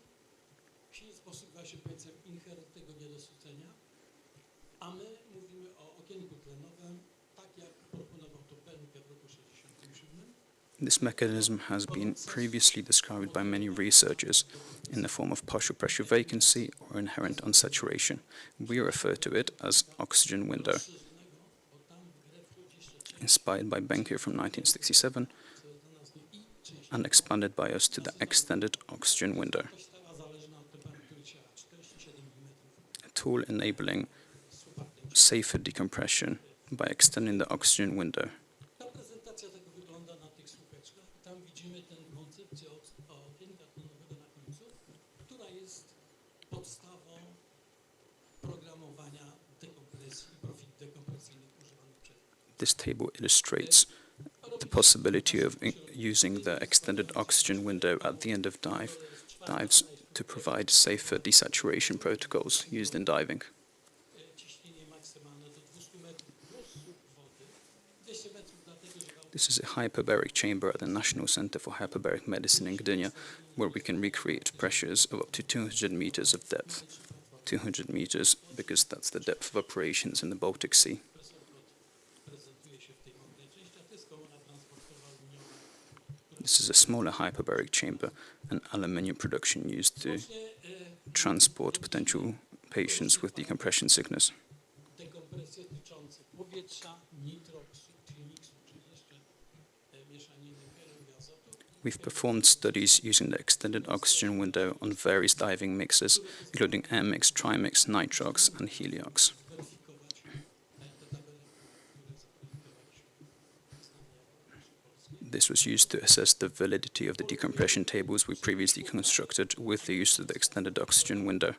Księżyc posługuje się pojęciem inherentnego niedosycenia, a my mówimy o okienku tlenowym, tak jak proponował to Benke w roku 1967. This mechanism has been previously described by many researchers in the form of partial pressure vacancy or inherent unsaturation. We refer to it as oxygen window. Inspired by Benke from 1967 and expanded by us to the extended oxygen window, a tool enabling safer decompression by extending the oxygen window. Ta prezentacja tak wygląda na tych słupeczkach. Tam widzimy tę koncepcję okienka tlenowego na końcu, która jest podstawą programowania dekompresji i profil dekompresyjnych używanych przez. This table illustrates the possibility of using the extended oxygen window at the end of dives to provide safer desaturation protocols used in diving. Ciśnienie maksymalne do 200 metrów plus słup wody. 200 metrów dlatego, że This is a hyperbaric chamber at the National Center for Hyperbaric Medicine in Gdynia, where we can recreate pressures of up to 200 meters of depth. 200 meters because that's the depth of operations in the Baltic Sea. prezentuje się w tej mądrej części, a to jest komora transportowa liniowa. This is a smaller hyperbaric chamber, an aluminium production used to transport potential patients with decompression sickness. Dekompresje dotyczące powietrza, nitroksu, czyli miksu, czyli jeszcze mieszaniny helu i azotu. We've performed studies using the extended oxygen window on various diving mixes, including air mix, trimix, nitrox, and heliox. Zweryfikować te tabele, które zaprezentowaliśmy. This was used to assess the validity of the decompression tables we previously constructed with the use of the extended oxygen window,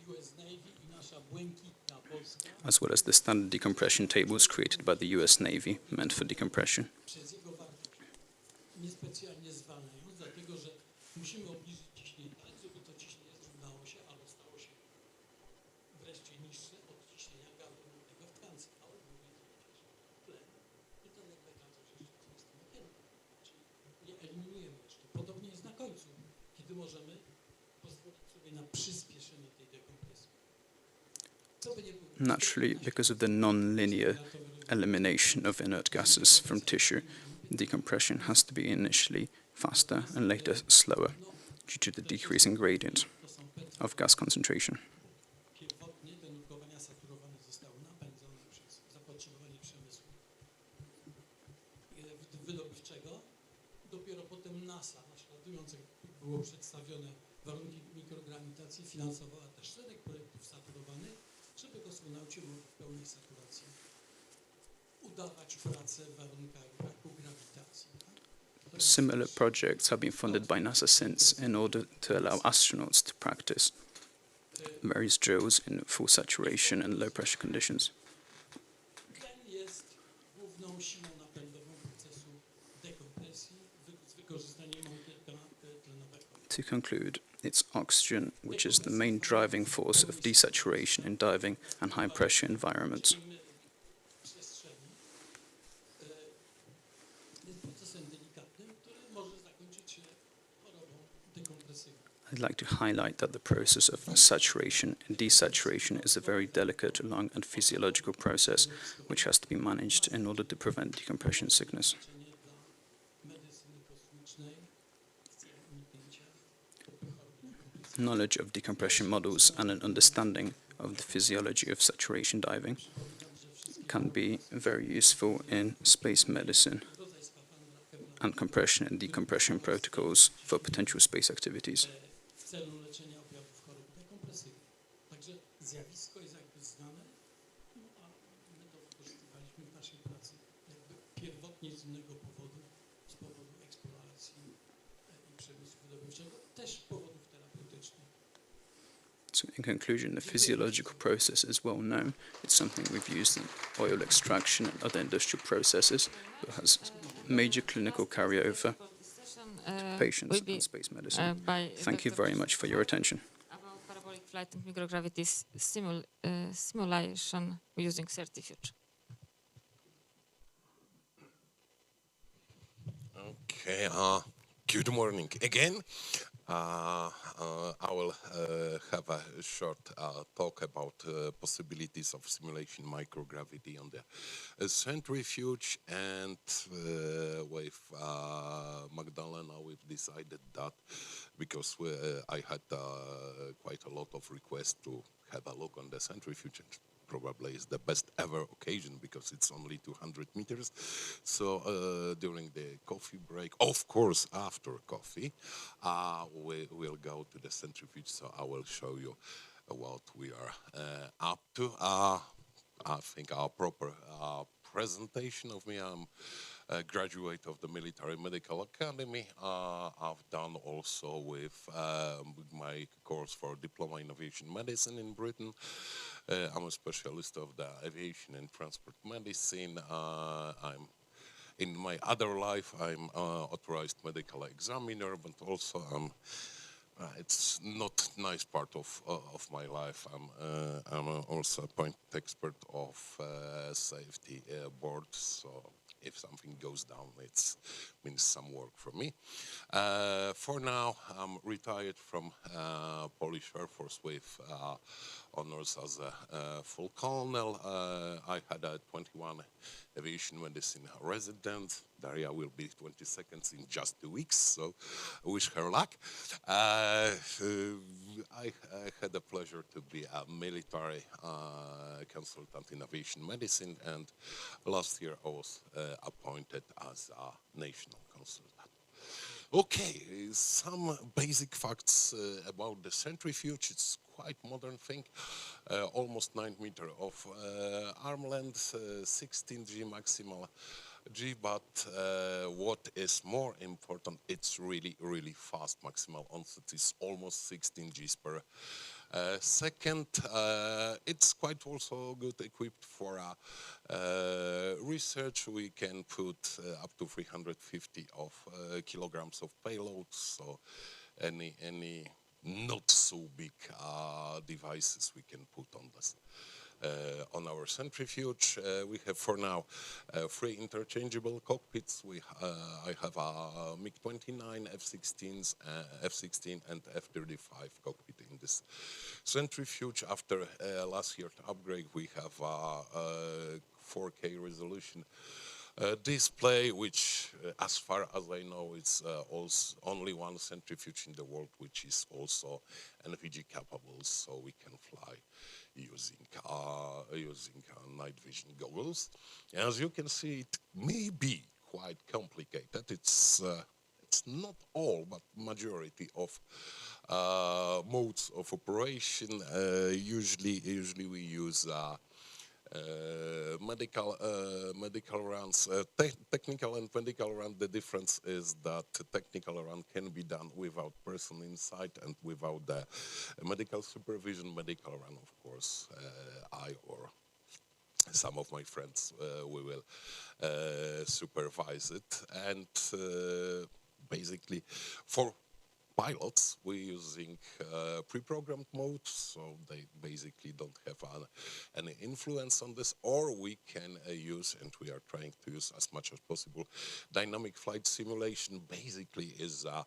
US Navy i nasza błękitna Polska as well as the standard decompression tables created by the US Navy, meant for decompression. przez jego wartość niespecjalnie zwalniając, dlatego że musimy obniżyć ciśnienie, tak żeby to ciśnienie zrównało się albo stało się wreszcie niższe od ciśnienia gazowego w tkance. Ale mówię tlen i ten węgla coś jeszcze jest w tym okienku. Czyli nie eliminujemy jeszcze. Podobnie jest na końcu, kiedy możemy pozwolić sobie na przyspieszenie tej dekompresji. Co by nie było. Naturally, because of the non-linear elimination of inert gases from tissue, decompression has to be initially faster and later slower due to the decreasing gradient of gas concentration. Pierwotnie te nurkowania saturowane zostały napędzone przez zapotrzebowanie przemysłu wydobywczego. Dopiero potem NASA, naśladując, jak było przedstawione warunki mikrograwitacji finansowała też szereg projektów saturowanych, żeby kosmonauci mogli w pełnej saturacji udawać pracę w warunkach braku grawitacji. Similar projects have been funded by NASA since in order to allow astronauts to practice various drills in full saturation and low pressure conditions. Tlen jest główną siłą napędową procesu dekompresji z wykorzystaniem łańcucha tlenowego. To conclude, it's oxygen which is the main driving force of desaturation in diving and high pressure environments. Przestrzeni jest procesem delikatnym, który może zakończyć się chorobą dekompresyjną. I'd like to highlight that the process of saturation and desaturation is a very delicate, long and physiological process which has to be managed in order to prevent decompression sickness. Dla medycyny kosmicznej jest uniknięcia choroby. Knowledge of decompression models and an understanding of the physiology of saturation diving can be very useful in space medicine and compression and decompression protocols for potential space activities. W celu leczenia objawów chorób dekompresyjnych. Także zjawisko jest jakby znane, no a my to wykorzystywaliśmy w naszej pracy jakby pierwotnie z innego powodu, z powodu eksploracji i przemysłu wydobywczego, też powodów terapeutycznych. So in conclusion, the physiological process is well known. It's something we've used in oil extraction and other industrial processes, but has major clinical carryover to patients and space medicine. Thank you very much for your attention. About parabolic flight and microgravity simulation using centrifuge. Okay, good morning again. I will have a short talk about possibilities of simulation microgravity on the centrifuge, and with Magdalena we've decided that because I had quite a lot of requests to have a look on the centrifuge, and probably is the best ever occasion because it's only 200 meters. So during the coffee break, of course after coffee, we will go to the centrifuge. So I will show you what we are up to. I think our proper presentation of me. I'm a graduate of the Military Medical Academy. I've done also with my course for Diploma in Aviation Medicine in Britain. I'm a specialist of the aviation and transport medicine. In my other life, I'm authorized medical examiner, but also it's not nice part of my life. I'm also a point expert of safety board. So if something goes down, it means some work for me. For now, I'm retired from Polish Air Force with honors as a full colonel. I had a 21 aviation medicine resident. Daria will be 22nd in just 2 weeks, so I wish her luck. I had the pleasure to be a military consultant in aviation medicine, and last year I was appointed as a national consultant. Okay, some basic facts about the centrifuge. It's quite modern thing, almost 9 meters of arm length, 16 G maximal G, but what is more important, it's really fast. Maximal onset is almost 16 Gs per second. It's quite also good equipped for research. We can put up to 350 of kilograms of payload, so any not so big devices we can put on this. On our centrifuge, we have for now 3 interchangeable cockpits. I have a MiG-29, F-16 and F-35 cockpit in this centrifuge. After last year's upgrade, we have a 4K resolution display, which, as far as I know, it's also only one centrifuge in the world which is also NVG capable, so we can fly using night vision goggles. As you can see, it may be quite complicated. It's not all, but majority of modes of operation. Usually we use medical runs, technical and medical run. The difference is that technical run can be done without person inside and without the medical supervision. Medical run, of course, I or some of my friends we will supervise it. And basically, for pilots, we're using pre-programmed mode, so they basically don't have any influence on this, or we can use, and we are trying to use as much as possible, dynamic flight simulation. Basically is a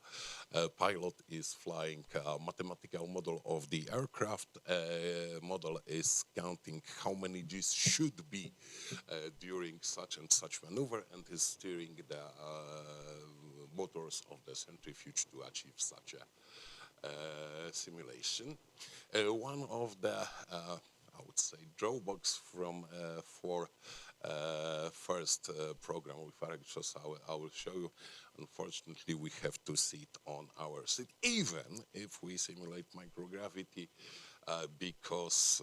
pilot is flying a mathematical model of the aircraft. Model is counting how many Gs should be during such and such maneuver, and is steering the motors of the centrifuge to achieve such a simulation. One of the, I would say, drawbacks from for first program with Arkadiusz, I will show you. Unfortunately, we have to sit on our seat, even if we simulate microgravity, because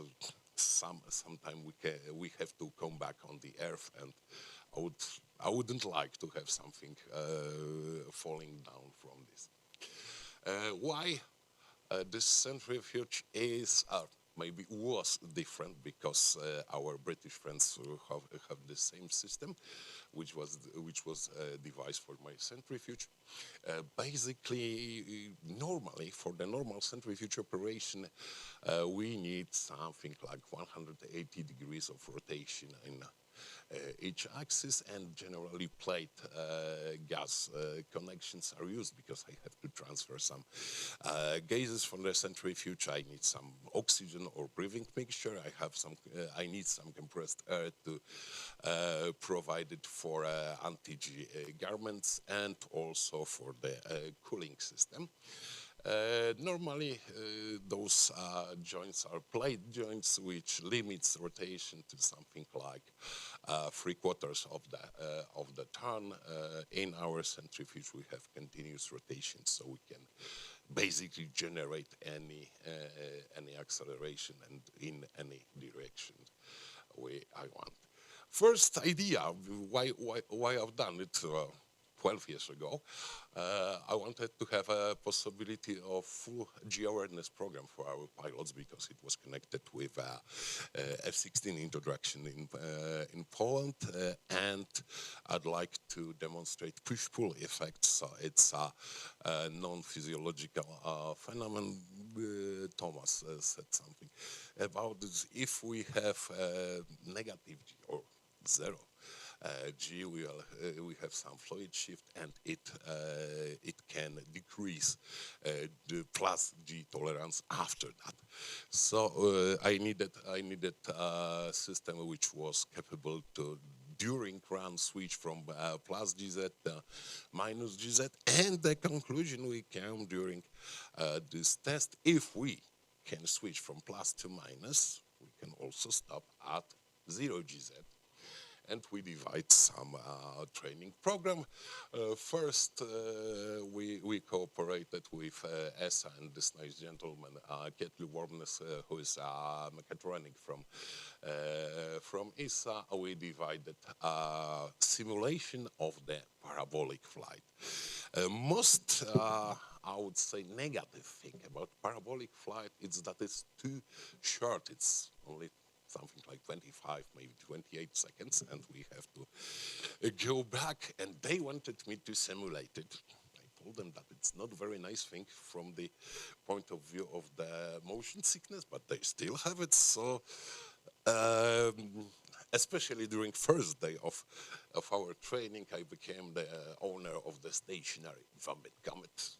sometime we have to come back on the Earth, and I wouldn't like to have something falling down from this. Why this centrifuge is, maybe was different, because our British friends have the same system, which was devised for my centrifuge. Basically, normally for the normal centrifuge operation, we need something like 180 degrees of rotation in each axis, and generally plate gas connections are used, because I have to transfer some gases from the centrifuge. I need some oxygen or breathing mixture. I need some compressed air to provide it for anti-G garments, and also for the cooling system. Normally, those joints are plate joints, which limits rotation to something like 3/4 of the turn. In our centrifuge, we have continuous rotation, so we can basically generate any acceleration and in any direction I want. First idea why I've done it 12 years ago, I wanted to have a possibility of full G-awareness program for our pilots, because it was connected with F-16 introduction in Poland, and I'd like to demonstrate push-pull effects. So it's a non-physiological phenomenon. Tomas said something about this. If we have negative G or zero G, we have some fluid shift, and it can decrease the plus G tolerance after that. So I needed a system which was capable to, during run, switch from plus GZ to minus GZ, and the conclusion we came during this test: if we can switch from plus to minus, we can also stop at 0 GZ. And we divide some training program. First, we cooperated with ESA and this nice gentleman, Ketli Warmness, who is a mechatronic from ESA. We divided simulation of the parabolic flight. Most, I would say, negative thing about parabolic flight is that it's too short. It's only something like 25, maybe 28 seconds, and we have to go back, and they wanted me to simulate it. I told them that it's not a very nice thing from the point of view of the motion sickness, but they still have it. So, especially during first day of our training, I became the owner of the stationary Vomit Comet.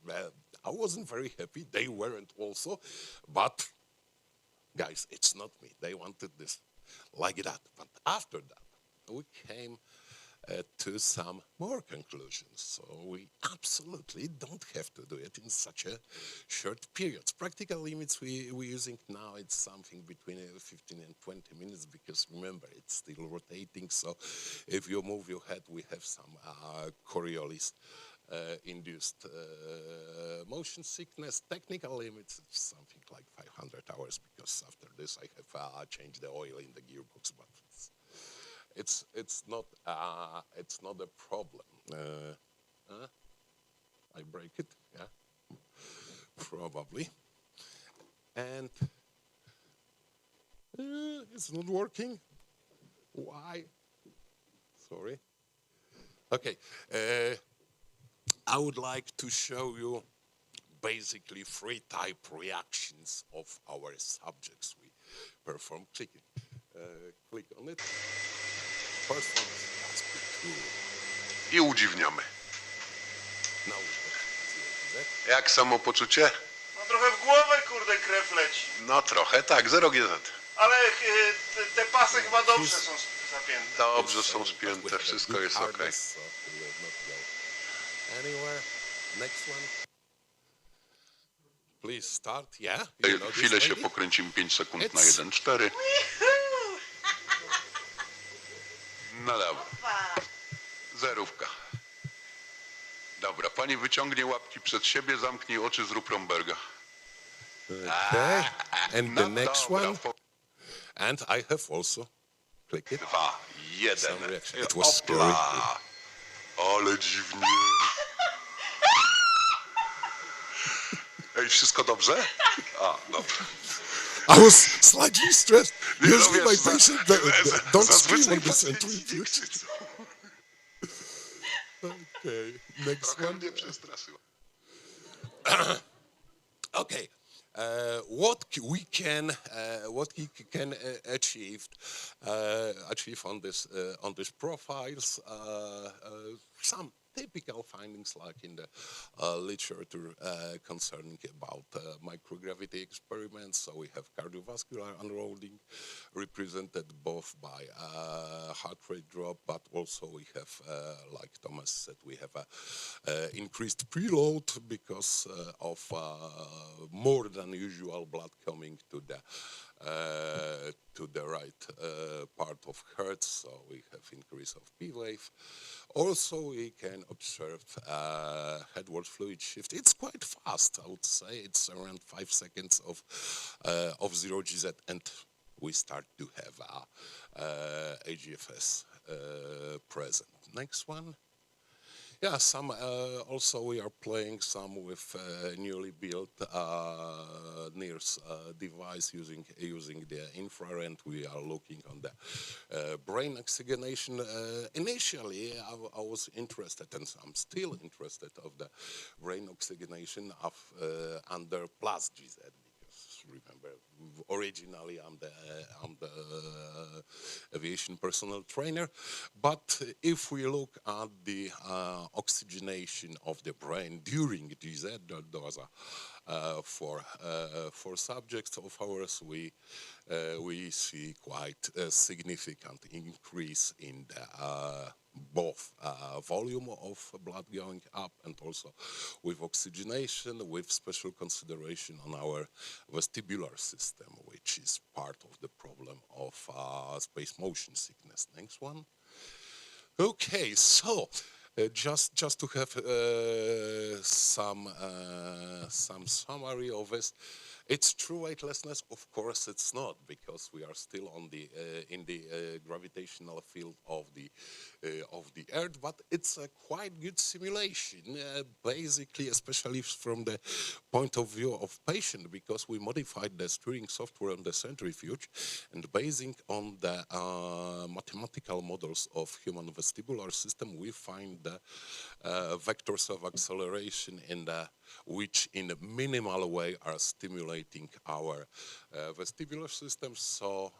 I wasn't very happy. They weren't also, but guys, it's not me. They wanted this like that. But after that, we came to some more conclusions. So we absolutely don't have to do it in such a short period. Practical limits we're using now, it's something between 15 and 20 minutes, because remember, it's still rotating. So if you move your head, we have some Coriolis induced motion sickness. Technical limits, it's something like 500 hours, because after this I have changed the oil in the gearbox, but it's not a problem. I break it, yeah, probably, and it's not working. Why? Sorry. Okay. I would like to show you basically 3 type reactions of our subjects we perform. Click on it. First one is cool. I udziwniamy. Now Jak samopoczucie? No trochę w głowę, kurde, krew leci. No trochę tak, 0 GZ. Ale te pasy chyba dobrze są zapięte. Dobrze są spięte, wszystko jest ok. Anywhere. Next one. Please start. Yeah. Chwilę się pokręcimy, 5 sekund na 1,4. No dobra. Zerówka. Dobra, pani wyciągnie łapki przed siebie, zamknij oczy, zrób Romberga. Okay. And the next dobra, one. And I have also. Click it. 2, 1. It was scary. Opla. Ale dziwnie. Ej, wszystko dobrze? A, dobrze. I was slightly stressed. Nie, no Usually my wiesz, patient don't scream zazwyczaj on the pacjenci centrifuge. krzyczą. Okay. Next Trochę one. mnie przestraszyło. Okay. What we can achieve on this profiles, some typical findings like in the literature concerning about microgravity experiments. So we have cardiovascular unrolling represented both by heart rate drop, but also we have, like Thomas said, we have a increased preload because of more than usual blood coming to the right part of heart, so we have increase of P wave. Also, we can observe headward fluid shift. It's quite fast, I would say. It's around 5 seconds of 0 GZ, and we start to have AGFS present. Next one. Yeah, some also we are playing some with newly built NIRS device using the infrared. We are looking on the brain oxygenation. Initially, I was interested, and I'm still interested of the brain oxygenation of under plus GZ. Remember, originally I'm the aviation personal trainer, but if we look at the oxygenation of the brain during GZ, those are for subjects of ours, we see quite a significant increase in the both volume of blood going up and also with oxygenation, with special consideration on our vestibular system, which is part of the problem of space motion sickness. Next one. Okay, so just to have some summary of this. It's true weightlessness, of course it's not, because we are still on the in the gravitational field of the Earth. But it's a quite good simulation, basically, especially from the point of view of patient, because we modified the steering software on the centrifuge, and basing on the mathematical models of human vestibular system, we find the vectors of acceleration in the which in a minimal way are stimulating our vestibular system. So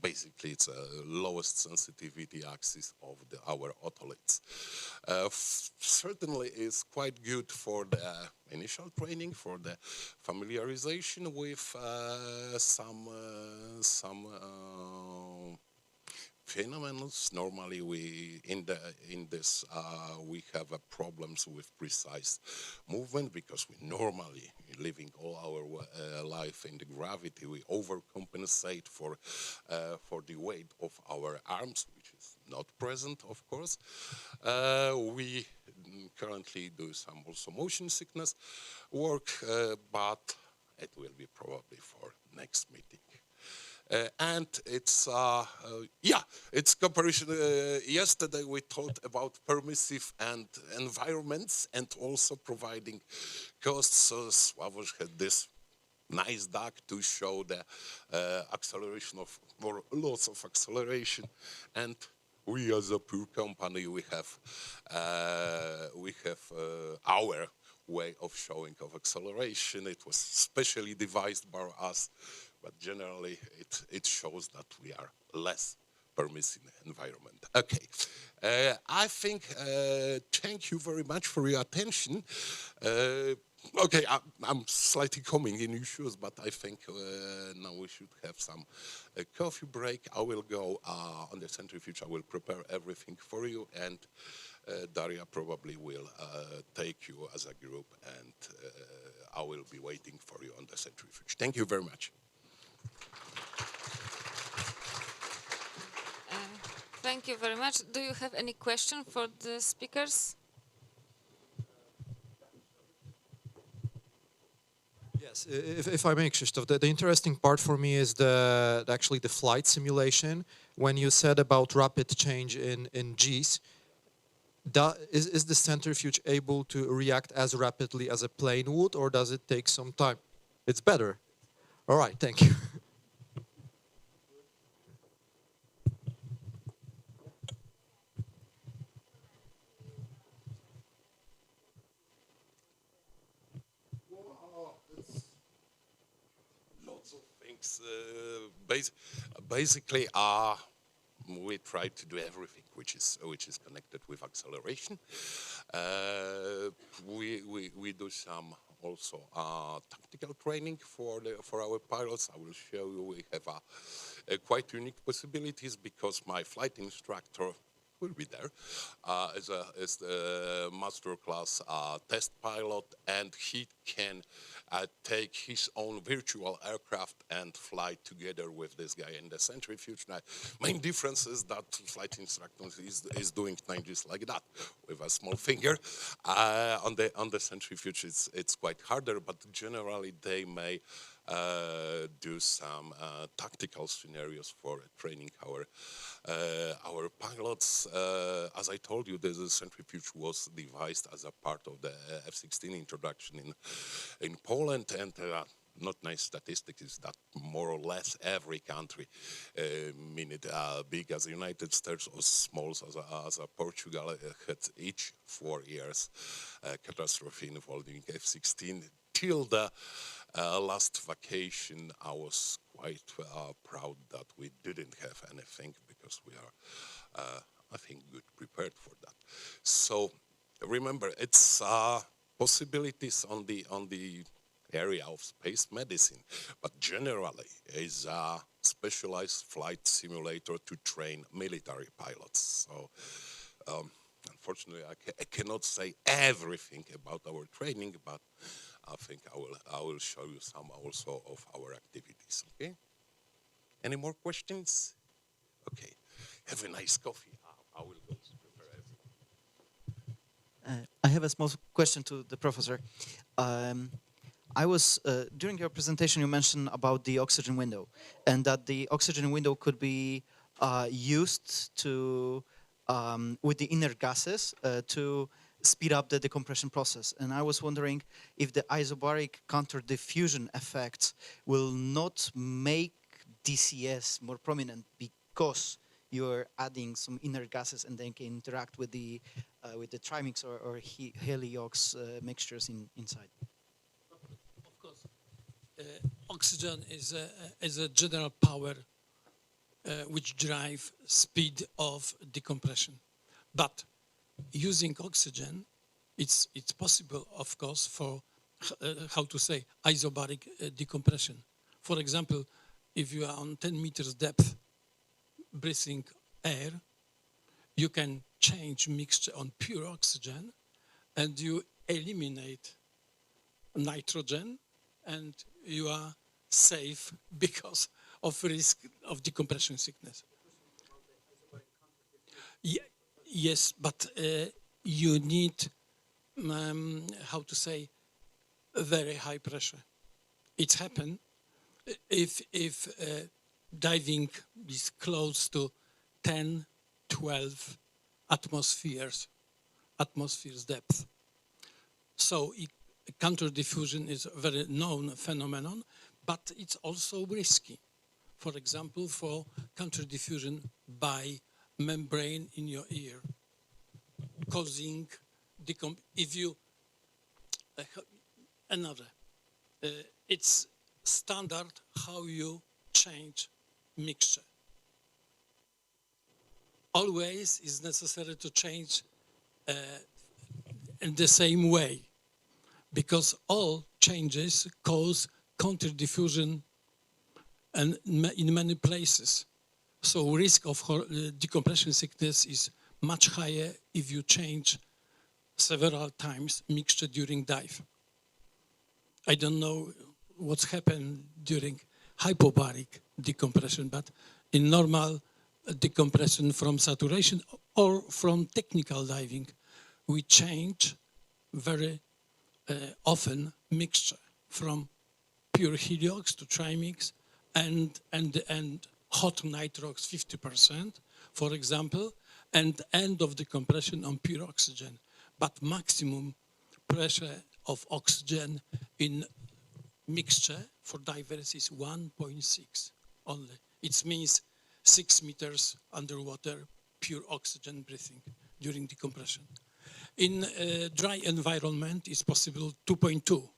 basically it's a lowest sensitivity axis of our otoliths. Certainly is quite good for the initial training, for the familiarization with some phenomena. Normally, we have problems with precise movement because we normally living all our life in the gravity. We overcompensate for the weight of our arms, which is not present, of course. We currently do some also motion sickness work, but it will be probably for next meeting. And it's it's comparison. Yesterday we talked about permissive and environments and also providing costs. So Sławomir had this nice duck to show the acceleration of or loss of acceleration, and we as a pure company we have our way of showing of acceleration. It was specially devised by us, but generally it shows that we are less permissive environment. Okay, I think thank you very much for your attention. Okay, I'm slightly coming in your shoes, but I think now we should have some coffee break. I will go on the centrifuge. I will prepare everything for you, and Daria probably will take you as a group, and I will be waiting for you on the centrifuge. Thank you very much. Thank you very much. Do you have any question for the speakers? Yes, if I may, Krzysztof, the interesting part for me is actually the flight simulation. When you said about rapid change in G's, is the centrifuge able to react as rapidly as a plane would, or does it take some time? It's better. All right, thank you. Basically, we try to do everything which is connected with acceleration. We do some also tactical training for our pilots. I will show you. We have a quite unique possibilities because my flight instructor will be there as the master class test pilot, and he can take his own virtual aircraft and fly together with this guy in the centrifuge. Now, main difference is that flight instructor is doing things just like that with a small finger. On the centrifuge, it's quite harder, but generally they may do some tactical scenarios for training our pilots. As I told you, the centrifuge was devised as a part of the F-16 introduction in Poland, and not nice statistics is that more or less every country, big as the United States or small as a Portugal, had each 4 years catastrophe involving F-16 till the last vacation. I was quite proud that we didn't have anything because we are, I think, good prepared for that. So remember, it's possibilities on the area of space medicine, but generally is a specialized flight simulator to train military pilots. So unfortunately, I cannot say everything about our training, but I think I will show you some also of our activities. Okay. Any more questions? Okay. Have a nice coffee. I will go to prepare everything. I have a small question to the professor. I was during your presentation you mentioned about the oxygen window, and that the oxygen window could be used to with the inner gases to speed up the decompression process. And I was wondering if the isobaric counter-diffusion effects will not make DCS more prominent because you're adding some inner gases and then can interact with the trimix or heliox mixtures inside. Of course, oxygen is a general power which drive speed of decompression, but using oxygen, it's possible, of course, for isobaric decompression. For example, if you are on 10 meters depth, breathing air, you can change mixture on pure oxygen, and you eliminate nitrogen, and you are safe because of risk of decompression sickness. Yes, but you need, how to say, a very high pressure. It's happened if diving is close to 10, 12 atmospheres depth. So counter diffusion is a very known phenomenon, but it's also risky. For example, for counter diffusion by membrane in your ear, causing if you it's standard how you change mixture. Always is necessary to change in the same way, because all changes cause counter diffusion and in many places. So risk of decompression sickness is much higher if you change several times mixture during dive. I don't know what's happened during hypobaric decompression, but in normal decompression from saturation or from technical diving, we change very often mixture from pure heliox to trimix and hot nitrox 50%, for example, and end of the compression on pure oxygen. But maximum pressure of oxygen in mixture for divers is 1.6 only. It means 6 meters underwater pure oxygen breathing during decompression. In dry environment, it's possible 2.2,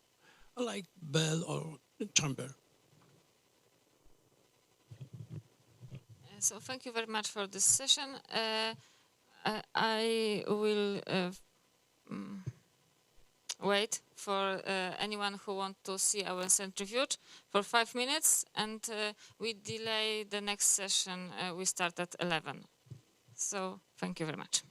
like Bell or chamber. So thank you very much for this session. I will wait for anyone who wants to see our centrifuge for 5 minutes, and we delay the next session. We start at 11. So thank you very much.